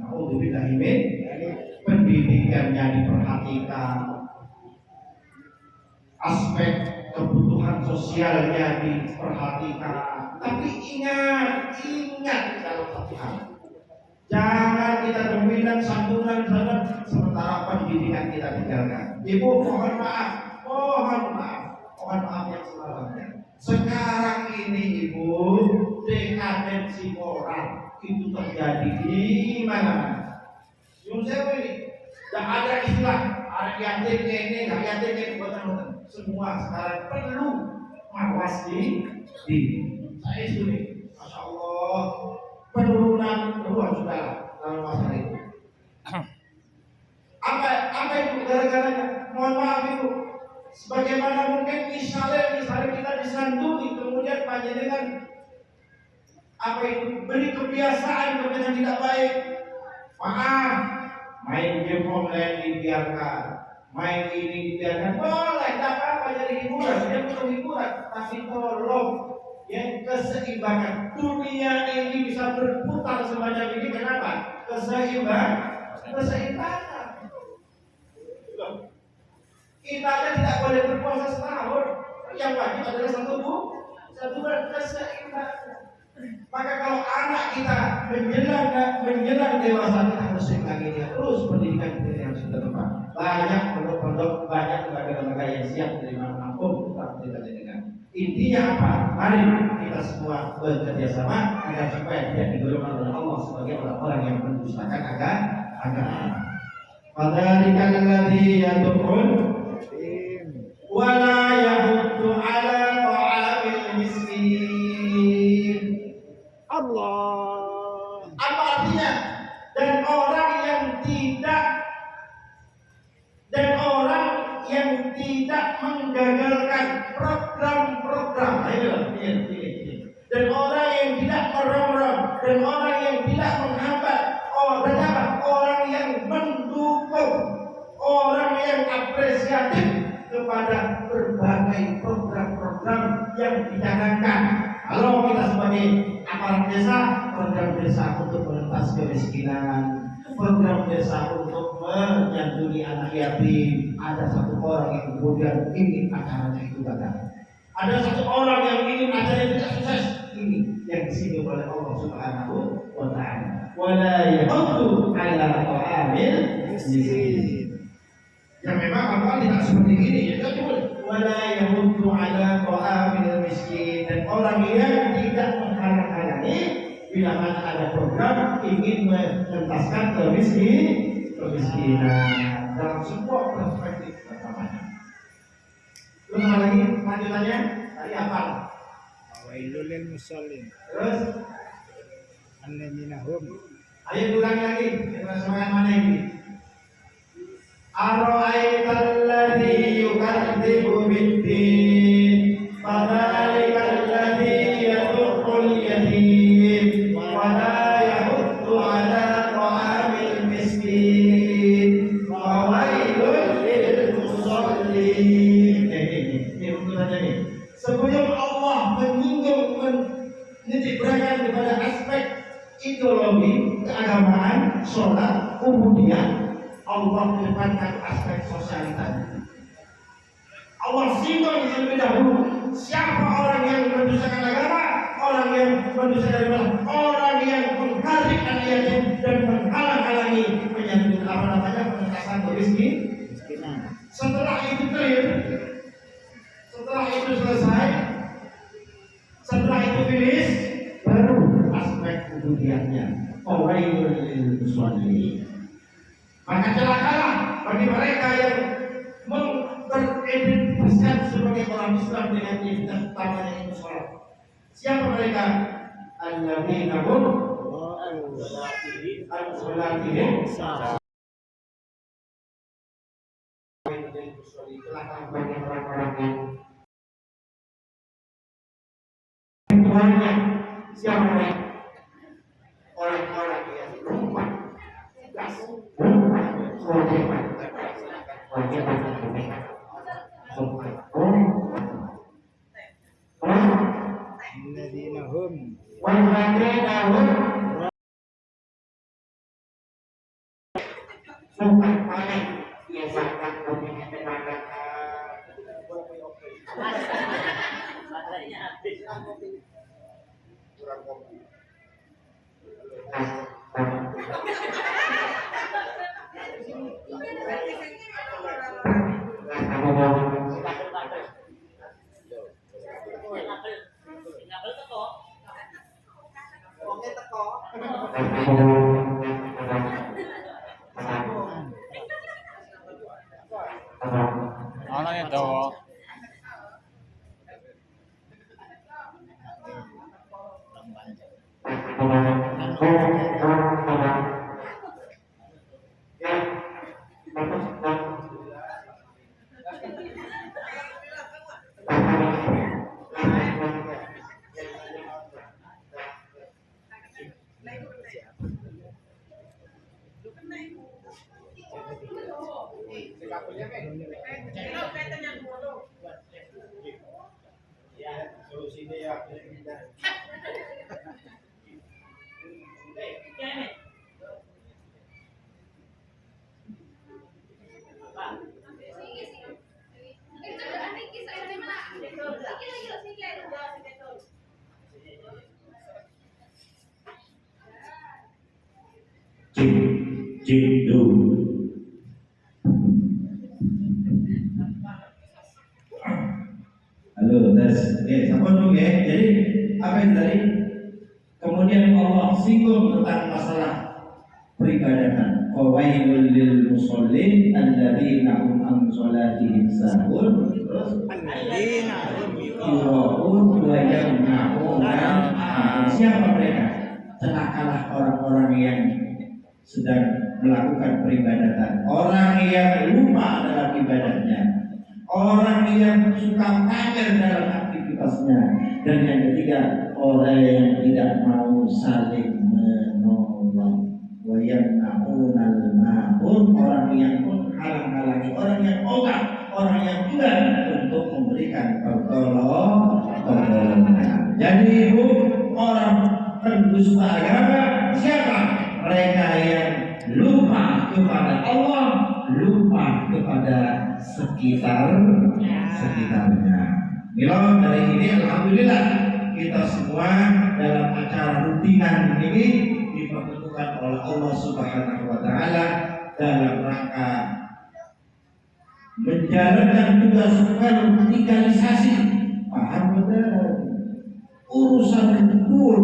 Nauzubillah min pendidikannya diperhatikan, aspek kebutuhan sosialnya diperhatikan. Tapi ingat dalam satu hal, jangan kita dominan santunan sementara pendidikan kita tinggalkan. Ibu mohon maaf yang sebenarnya. Sekarang ini ibu, dekadensi moral itu terjadi di mana-mana. Yung saya ini, tidak ada istilah ada yatim ini, nggak yatim ini, bukan. Semua sekarang perlu mawas di saya studi. Masya Allah, penurunan ruang sudah dalam masalah itu. Apa itu gara-garanya? Mohon maaf ibu. Sebagaimana mungkin misalnya kita disantuni kemudian panjenengan apa itu beri kebiasaan yang tidak baik. Maaf, main game online dibiarkan, main ini dibiarkan, boleh, tak apa-apa jadi hiburan, dia butuh hiburan, tapi tolong yang keseimbangan dunia ini bisa berputar semacam ini, kenapa? Keseimbangan. Kita aja tidak boleh berpuasa setahun, yang wajib adalah satu bulan keseimbangan. Maka kalau anak kita menjelang dewasa, kita harus imbangi dia terus pendidikan yang sudah tepat. Banyak pondok-pondok, banyak lembaga-lembaga yang siap menerima menampung tentang pendidikan dengan. Intinya apa? Mari kita semua bekerja sama agar supaya tidak digolongkan oleh Allah sebagai orang-orang yang mendustakan agama. Fadzalika alladzi yad'un wala yahuddu ala ta'amil miskin. Allah. Apa artinya? Dan orang yang tidak menggagalkan program-program. Ini. Dan orang yang tidak merongrong, dan orang yang tidak menghambat, orang yang mendukung, orang yang apresiatif kepada berbagai program-program yang dicanangkan. Kalau kita sebagai aparat desa, program desa untuk mengentas kemiskinan, program desa untuk menyantuni anak yatim. Ada satu orang yang kemudian ingin acaranya itu gagal. Ada satu orang yang ingin acaranya tidak sukses. Ini yang disinggung oleh Allah Subhanahu wa Ta'ala. Wala yahuddu ala ta'amil miskin. Yang memang Al-Quran tidak seperti ini, ya wala yahuddu ala ta'amil miskin, dan orang yang tidak menghalang-halangi bila mana ada program ingin mengentaskan kemiskinan dalam sebuah perspektif pertama. Terus apa lagi lanjutannya? Tadi apa? Wailul lil musallin. Terus Annadzina hum. ayo ulangi lagi. Kita semangat mana ini? Ara'aital ladzi yukadzibu bid-din fadzalikal ladzi yad'ul yatim wa la yahuddu 'ala ta'amil miskin wa wailul lil musallin. Ini urutannya nih. Sebelum Allah menyinggung menitikberatkan kepada aspek ideologi keagamaan, sholat, ubudiyah, Allah menempatkan aspek sosialitas. Allah singgung terlebih dahulu siapa orang yang mendustakan agama, orang yang mendustakan agama, orang yang menghadik anak yatim dan menghalang-halangi pengentasan kemiskinan. Setelah itu clear, setelah itu selesai, setelah itu finish, baru aspek kemudiannya. Wailul lil musallin. Maka celakalah bagi mereka yang beridentitaskan sebagai orang Islam dengan identitas utamanya itu sholat. Siapa mereka? Alladzina hum al-sholatihim celakalah bagi orang-orang yang banyak. Siapa mereka? Orang-orang yang lupa Alladzina hum. Ano ito? Jindu. Halo, tes. Siapa dulu ya? Jadi apa yang tadi? Kemudian Allah singgung tentang masalah peribadatan. Qawailul lil musallin alladzina hum an sholatihim sahun. Terus alladzina hum yura'un wa yamna'una. Siapa mereka? Celakalah orang-orang yang sedang melakukan peribadatan, orang yang lupa dalam ibadahnya, orang yang suka pamer dalam aktivitasnya, dan yang ketiga orang yang tidak mau saling menolong. Wayamna'unal ma'un, orang yang menghalang-halangi, orang yang ogah, orang yang enggan untuk memberikan pertolongan. Jadi ibu, orang pendusta agama siapa? Mereka yang lupa kepada Allah, lupa kepada sekitarnya. Mila dari ini alhamdulillah kita semua dalam acara rutinan ini dipertemukan oleh Allah Subhanahu wa taala dalam rangka menjalankan tugas vertikalisasi. Paham betul? Urusan betul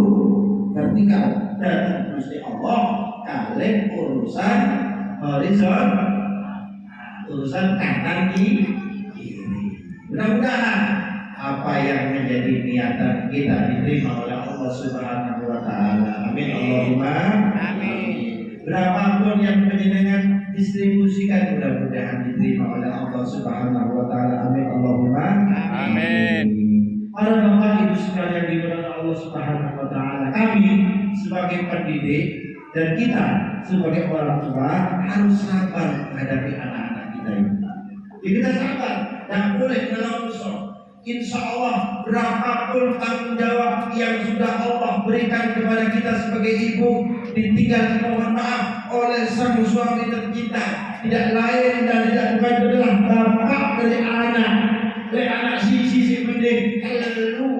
vertikal dan Gusti Allah, kalian urusan horizon, urusan kanan kiri. Mudah-mudahan apa yang menjadi niatan kita diterima oleh Allah Subhanahu wa taala. Amin Allahumma amin. Berapapun yang penjenengan distribusikan mudah-mudahan diterima oleh Allah Subhanahu wa taala. Amin Allahumma Amin. Para bapak ibu sekalian dimuliakan Allah Subhanahu wa taala, kami sebagai pendidik dan kita sebagai orang tua harus sabar menghadapi anak-anak kita ini. Jadi kita sabar, dan boleh menelongso. Insya Allah berapapun tanggung jawab yang sudah Allah berikan kepada kita sebagai ibu, ditinggal mohon maaf oleh sang suami tercinta, tidak lain dan tidak bukan adalah bapak dari anak. Oleh anak sisi mending telu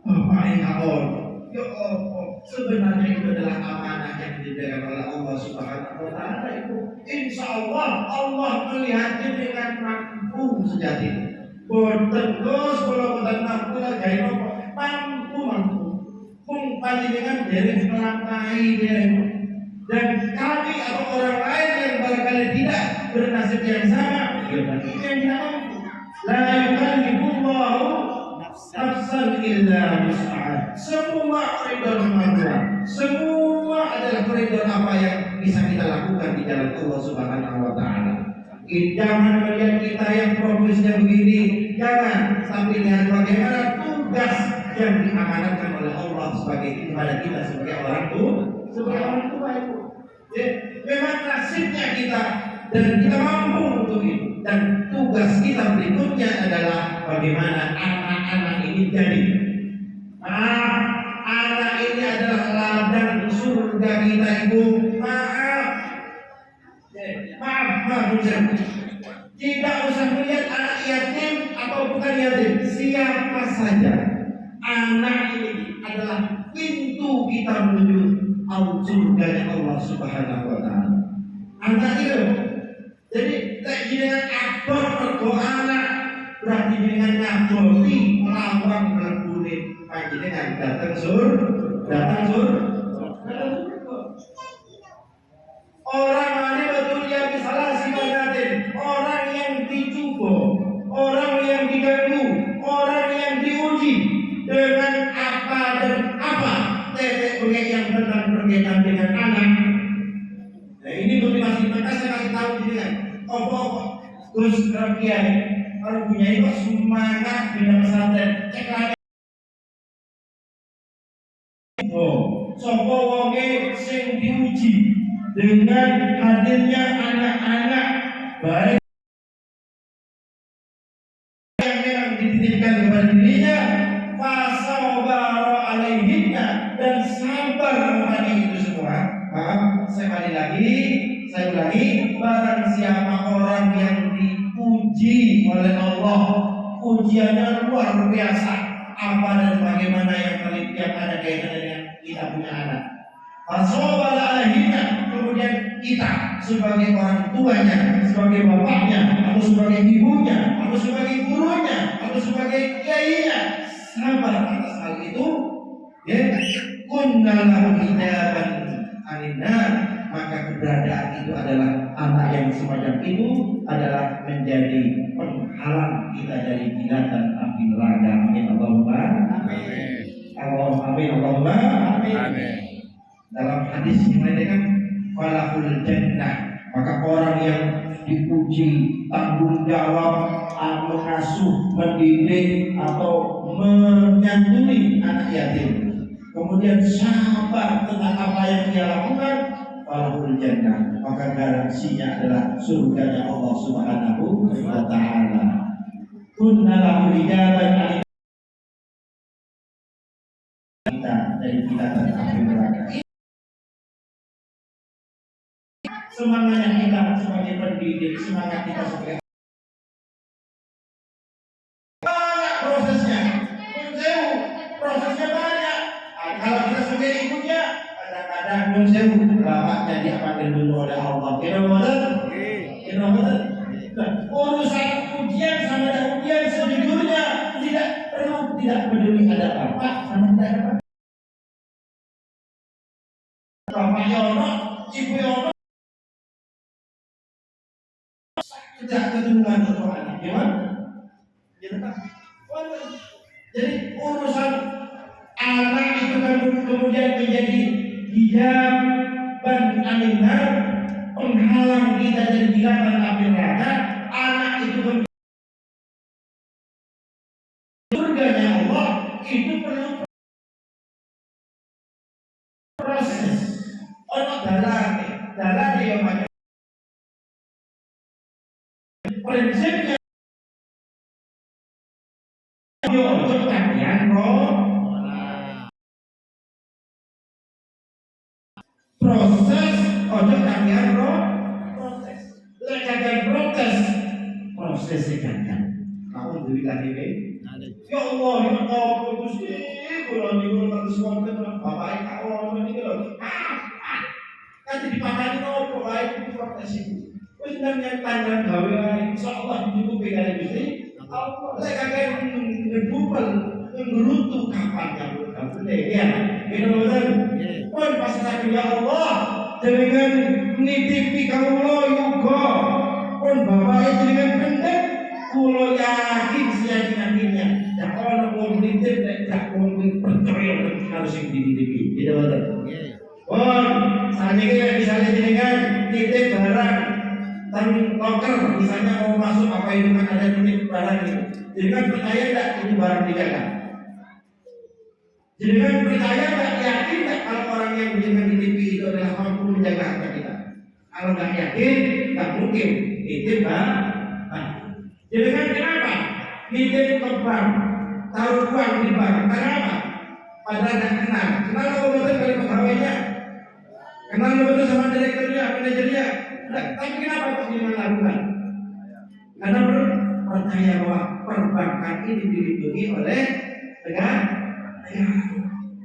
bapak yang kawal. Ya Allah, sebenarnya itu adalah amanah yang diberikan oleh Allah Subhanahu wa taala. Itu insya Allah Allah melihatnya dengan mampu sejati. Boten terus kalau boten mampu lagi mampu panjenengan dari melangkahi dari. Dan kami atau orang lain yang barangkali tidak bernasib yang sama, ya berarti yang tidak mampu. La yukallifullahu nafsan illa wus'aha. Semua koridor kemampuan, semua adalah koridor apa yang bisa kita lakukan di jalan Allah Subhanahu wa taala. Jangan melihat kita yang profesinya begini, jangan, tapi lihat bagaimana tugas yang diamanatkan oleh Allah sebagai kepada kita sebagai orang tua. Sebagai orang tua itu, memang nasibnya kita dan kita mampu untuk itu. Dan tugas kita berikutnya adalah bagaimana anak-anak ini jadi. Anak ini adalah ladang surga kita ibu. Maaf, tidak usah melihat anak yatim atau bukan yatim, siapa saja. Anak ini adalah pintu kita menuju surganya Allah Subhanahu wa taala. Anak itu. Jadi dengan abot mergo anak berarti dengan ngaboti lawang berkulit panjenengan datang surga. Orang mana betul yang salah sifat orang yang dicoba, orang yang diganggu, orang yang diuji dengan apa dan apa tetek bengek yang benar berkaitan dengan anak. Nah ini motivasi maka saya kasih tahu dengan opo Gus Kiai kalau punya itu semangat bina pesantren cek lagi. Sopo sing diuji dengan hadirnya anak-anak baik yang memang dititipkan kepada dirinya, fasabara alaihinna, dan sabar menghadapi itu semua. Maaf, saya ulangi, barang siapa orang yang diuji oleh Allah, ujiannya luar biasa, apa dan bagaimana yang ada kaitannya dengan kita punya anak. Fasabara alaihinna, kemudian kita sebagai orang tuanya, sebagai bapaknya, atau sebagai ibunya, atau sebagai gurunya, atau sebagai kiainya, sabar atas hal itu, ya, kunnalahu hijaban aninnar, maka keberadaan itu adalah anak yang semacam itu adalah menjadi penghalang kita dari binatang api neraka. Amin Allahumma Amin. Allahumma amin Allahumma amin. Amin. Dalam hadis yang mengatakan falahul jannah, maka orang yang dipuji tanggung jawab mengasuh, mendidik atau menyantuni anak yatim, kemudian sabar tentang apa yang dia lakukan, falahul jannah, maka garansinya adalah surganya Allah Subhanahu wa taala. Kunnalahu hijaban kita dari kita api neraka. Semangatnya kita sebagai pendidik, semangat kita sebagai banyak prosesnya, prosesnya banyak. Kalau kita sebagai ibunya, kadang-kadang bapaknya dipanggil dulu oleh Allah. Kira urusan ujian sama ada ujian sejujurnya tidak peduli ada bapak sama tidak ada bapak. Bapak Yono, Ibu Yono, tidak keturunan untuk anak, gimana? Jadi urusan anak itu kan kemudian menjadi hijaban aninnar, penghalang kita dari binatang api neraka. Anak itu surganya Allah, itu perlu proses. Ono dalan yang macam prinsipnya untuk kalian proses untuk kalian proses kalian proses sekarang. Alhamdulillah ini. Ya Allah, ya Allah, Gusti, kula niku terus wonten bapak kawon niku lho. Kan dipakani opo wae protes iku. Wis nang tangan gawe wae insyaallah dicukupi kali Gusti. Allah lek kakek ngedupel ngerutu kapan ya boleh ya. Bener-bener. Pun pas ya Allah dengan nitipi kawula yuga. Pun bapak jenengan pendek kula yakin seyakin-yakinnya nek ana wong nitip nek gak wong percaya harus sing dititipi. Bener-bener. Pun saniki misalnya jenengan nitip barang tang loker, misalnya mau masuk apa itu kan ada titip barang itu. Jenengan percaya enggak itu barang dijaga? Jenengan percaya enggak, yakin enggak kalau orang yang jenengan titipi itu adalah mampu menjaga harta kita? Kalau enggak yakin, enggak mungkin titip jenengan kenapa? Nitip ke bank, taruh uang di bank, kenapa? Padahal enggak kenal betul kali pegawainya, kenal betul sama direkturnya, manajernya. Tapi kenapa kok jenengan lakukan? Karena percaya bahwa perbankan ini dilindungi oleh negara.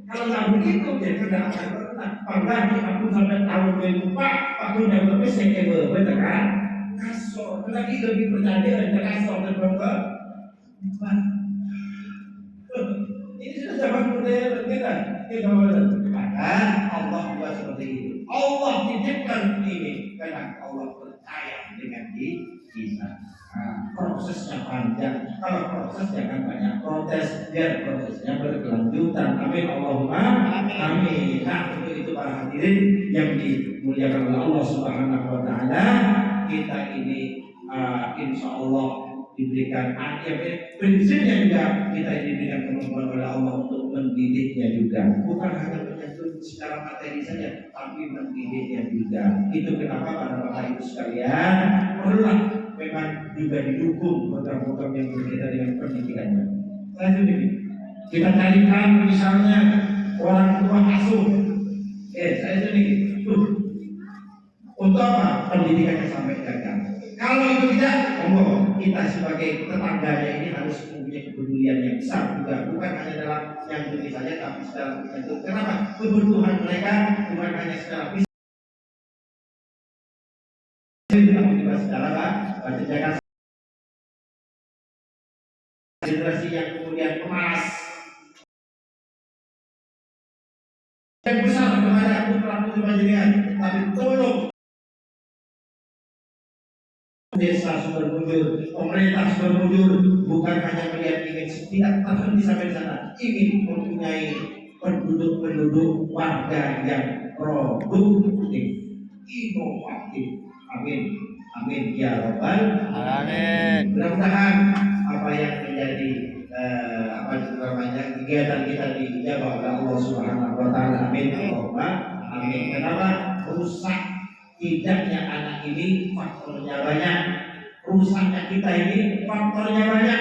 Kalau nggak begitu, jadi tidak akan pernah. Pernah aku sampai tahun 2004, aku udah lebih sekebel, betul kan? Kasor, tetapi lebih percaya dengan kasor dan berubah. Ini sudah zaman modern kita. Maka Allah buat seperti itu. Allah titipkan ini karena Allah percaya dengan kita. Prosesnya panjang. Kalau proses jangan banyak protes, biar prosesnya berkelanjutan. Amin Allahumma amin. Nah, untuk itu para hadirin yang dimuliakan oleh Allah Subhanahu wa taala, kita ini insya Allah diberikan prinsipnya juga kita diberikan kemampuan oleh Allah untuk mendidiknya juga, bukan hanya menyantuni secara materi saja, tapi mendidiknya juga. Itu kenapa para bapak ibu sekalian perlulah memang juga didukung program-program yang berkaitan dengan pendidikannya. Saya sendiri kita carikan misalnya orang tua asuh, saya sendiri untuk apa pendidikannya sampai gagal. Kalau itu tidak, kita sebagai tetangganya ini harus mempunyai kepedulian yang besar juga, bukan hanya dalam yang ini saja, tapi secara itu. Kenapa? Kebutuhan mereka bukan hanya secara fisik, tapi juga secara pendidikan. Generasi yang kemudian pemalas yang besar kepada putra-putri panjenengan, tapi tolong desa sudah mundur, pemerintah sudah mundur, bukan hanya melihat ingin tidak tapi sampai sana, ingin mempunyai penduduk warga yang produktif, inovatif. Amin, amin ya robbal Amin. Mudah-mudahan apa yang menjadi kegiatan kita dijawab oleh Allah Subhanahu Wa Taala. Amin, Allahumma amin. Kenapa rusak? Tidaknya anak ini faktornya banyak, rusaknya kita ini faktornya banyak,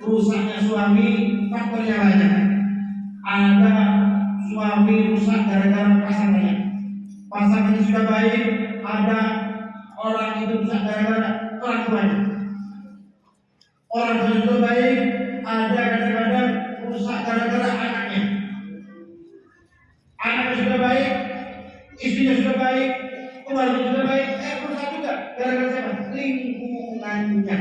rusaknya suami faktornya banyak. Ada suami rusak gara-gara pasangannya sudah baik, ada orang itu rusak gara-gara orang tuanya. Orang tuanya sudah baik, ada kadang-kadang rusak gara-gara anaknya. Anaknya sudah baik, istrinya sudah baik, keluarga sudah baik, berusaha juga gara-gara siapa? Lingkungannya.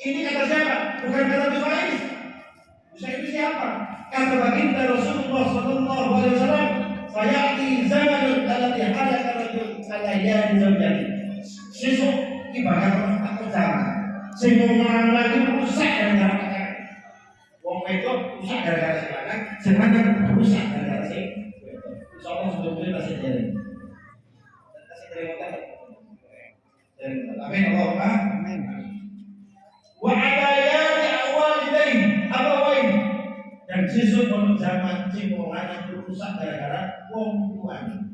Ini kata siapa? Bukan kata Tuhan. Itu siapa? Kata baginda Rasulullah Sallallahu Alaihi Wasallam, saya di zaman dalam yang ada kata dia di zaman sesuk ibarat atau zaman. Sehingga lagi rusak gara-gara kata. Wong itu rusak gara-gara siapa? Sebenarnya rusak gara-gara siapa? Soalnya sebetulnya masih jadi. Amin Allahumma amin. Wa adayati awalidain abawain, dan sesuk ono zaman cimolan yang rusak gara-gara wong tuane.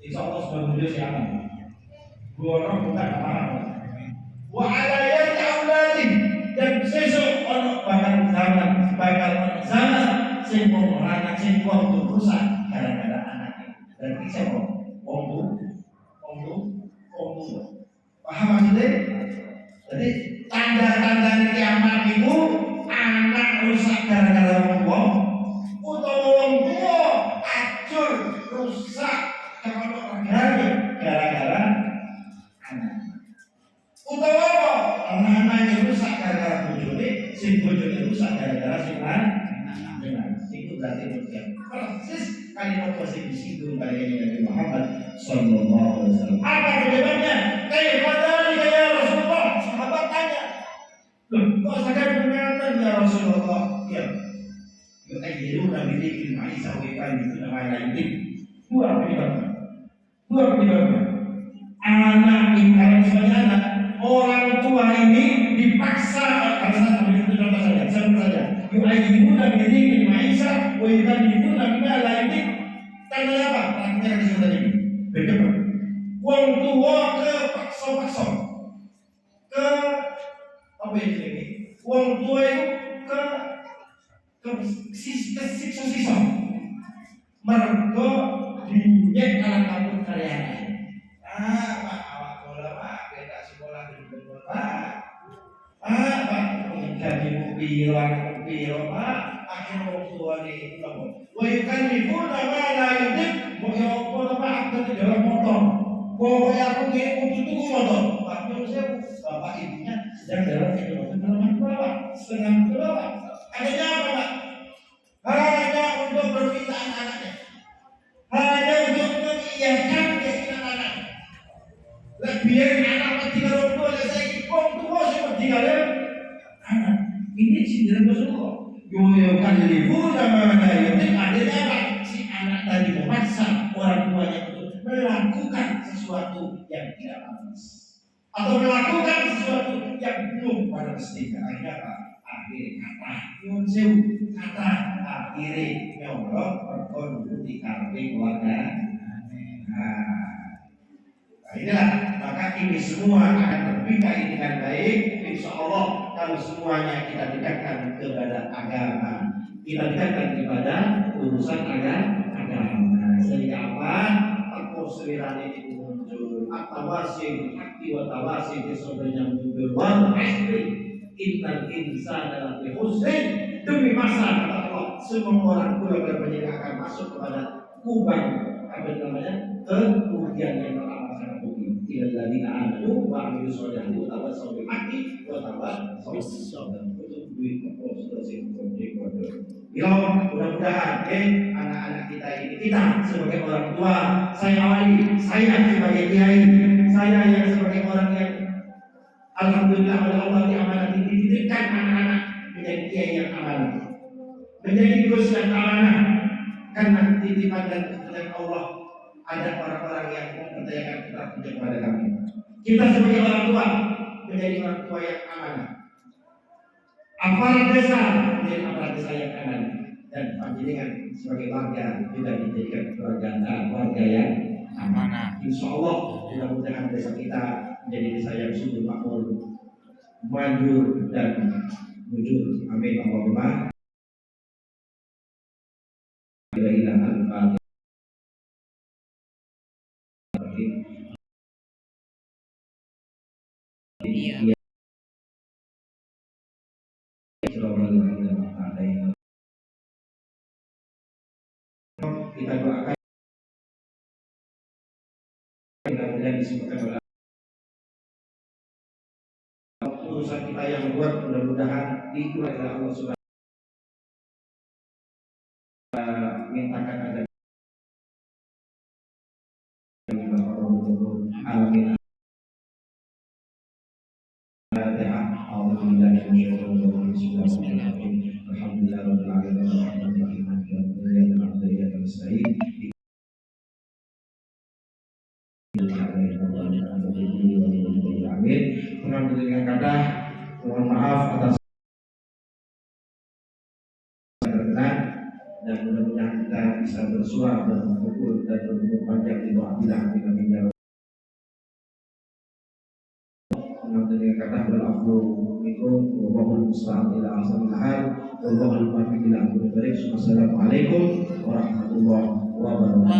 Insyaallah sebelum siapa? Dua orang bukan apa-apa. Wa adayati awladin, dan sesuk ono bakal zaman sing wong anak sing wong rusak gara-gara anaknya. Dan siapa? Wong paham maksudnya? Jadi tanda-tanda kiamat itu anak rusak gara-gara wong utawa wong tua hancur rusak gara-gara anak. Utawa apa? Anaknya rusak gara-gara bojone, sing bojone rusak gara-gara sing lanang. Itu berarti berarti persis kali apa sing disinggung kali ini Nabi Muhammad Sallallahu Alaihi Wasallam. Apa penyebabnya? Kayak padahal ya Rasulullah. Sahabat tanya, loh, kok sadar mengatakan ya Rasulullah? Ya, yu'ayyiru nabi dikil ma'isa wi'kan itu namanya ini. Dua penyebabnya. Anak ingkar sebagai anak, orang tua ini dipaksa. Saya sebut saja. Yu'ayyiru nabi dikil ma'isa wi'kan itu namanya ini. Tanda apa? Artinya disebut tadi. Bagaimana? Wong tua ke paksa-paksa, ke apa ini? Wong tua itu ke siksa-siksa. Mergo dinyek anak kampung karyanya. Pak awak bola pak, kita sekolah di Pak. Pak gaji mobil, pak. Akhirnya wong tua ini apa? Wahkan ibu nama lain mau apa pak? Kita jalan motor. Pokoknya aku ingin untuk tunggu motor. Waktu saya bapak ibunya sedang dalam kedalaman bawah, setengah ke bawah. Adanya apa pak? Hanya untuk permintaan anaknya, hanya untuk mengiyakan keinginan anaknya. Biar anak ketika orang tua saya ikut tua seperti kalian anak. Ini sindiran Rasulullah. Yo kan ibu nama saya ini adanya apa? Si anak tadi memaksa orang tuanya untuk melakukan sesuatu yang tidak pantas atau melakukan sesuatu yang belum pada mestinya. Akhirnya apa? akhir kata nyun sewu kata akhir nyolok perkon di karpe keluarga. Nah, inilah maka ini semua akan terbikai dengan baik insya Allah kalau semuanya kita dekatkan kepada agama, kita dekatkan kepada urusan agama. Sehingga apa? Takwa selirani itu muncul at-tawasil hakki wa tawasil bisabrina muncul wal hasri innal insana lafi khusrin. Demi masa kata Allah semua orang pula berpengen akan masuk kepada kubang apa namanya kerugian yang teramat sangat rugi. Tidak lagi amanu wa amilu sholihati wa tawassaw bil haqqi wa tawassaw bis sabr. Untuk duit proses ya mudah-mudahan anak-anak kita ini, kita sebagai orang tua, saya awali, saya sebagai kiai, saya yang sebagai orang yang alhamdulillah oleh Allah diamanati, dititipkan anak-anak menjadi kiai yang amanah, menjadi gus yang amanah, karena titipan dan kepercayaan Allah. Ada orang-orang yang mempercayakan kita kepada kami. Kita sebagai orang tua menjadi orang tua yang amanah. Aparat desa menjadi aparat desa yang amanah. Dan panjenengan sebagai warga juga dijadikan warga yang amanah. Insya Allah mudah-mudahan desa kita menjadi desa yang subur makmur, manjur dan mujur. Amin Allahumma. Iya. Kita doakan mudah-mudahan disebutkan oleh urusan kita yang buat, mudah-mudahan diikuti oleh Allah Subhanahu mintakan ada amin. Kurang dengan kata mohon maaf atas berkenan, dan mudah-mudahan kita bisa bersuara dan berkumpul dan berkumpul panjang di bawah bilang dengan dengan kata berlaku minum wabahul musta'am ila ahsanil hal wabahul muwaffiq ila aqwamit thariq. Wassalamualaikum warahmatullahi wabarakatuh.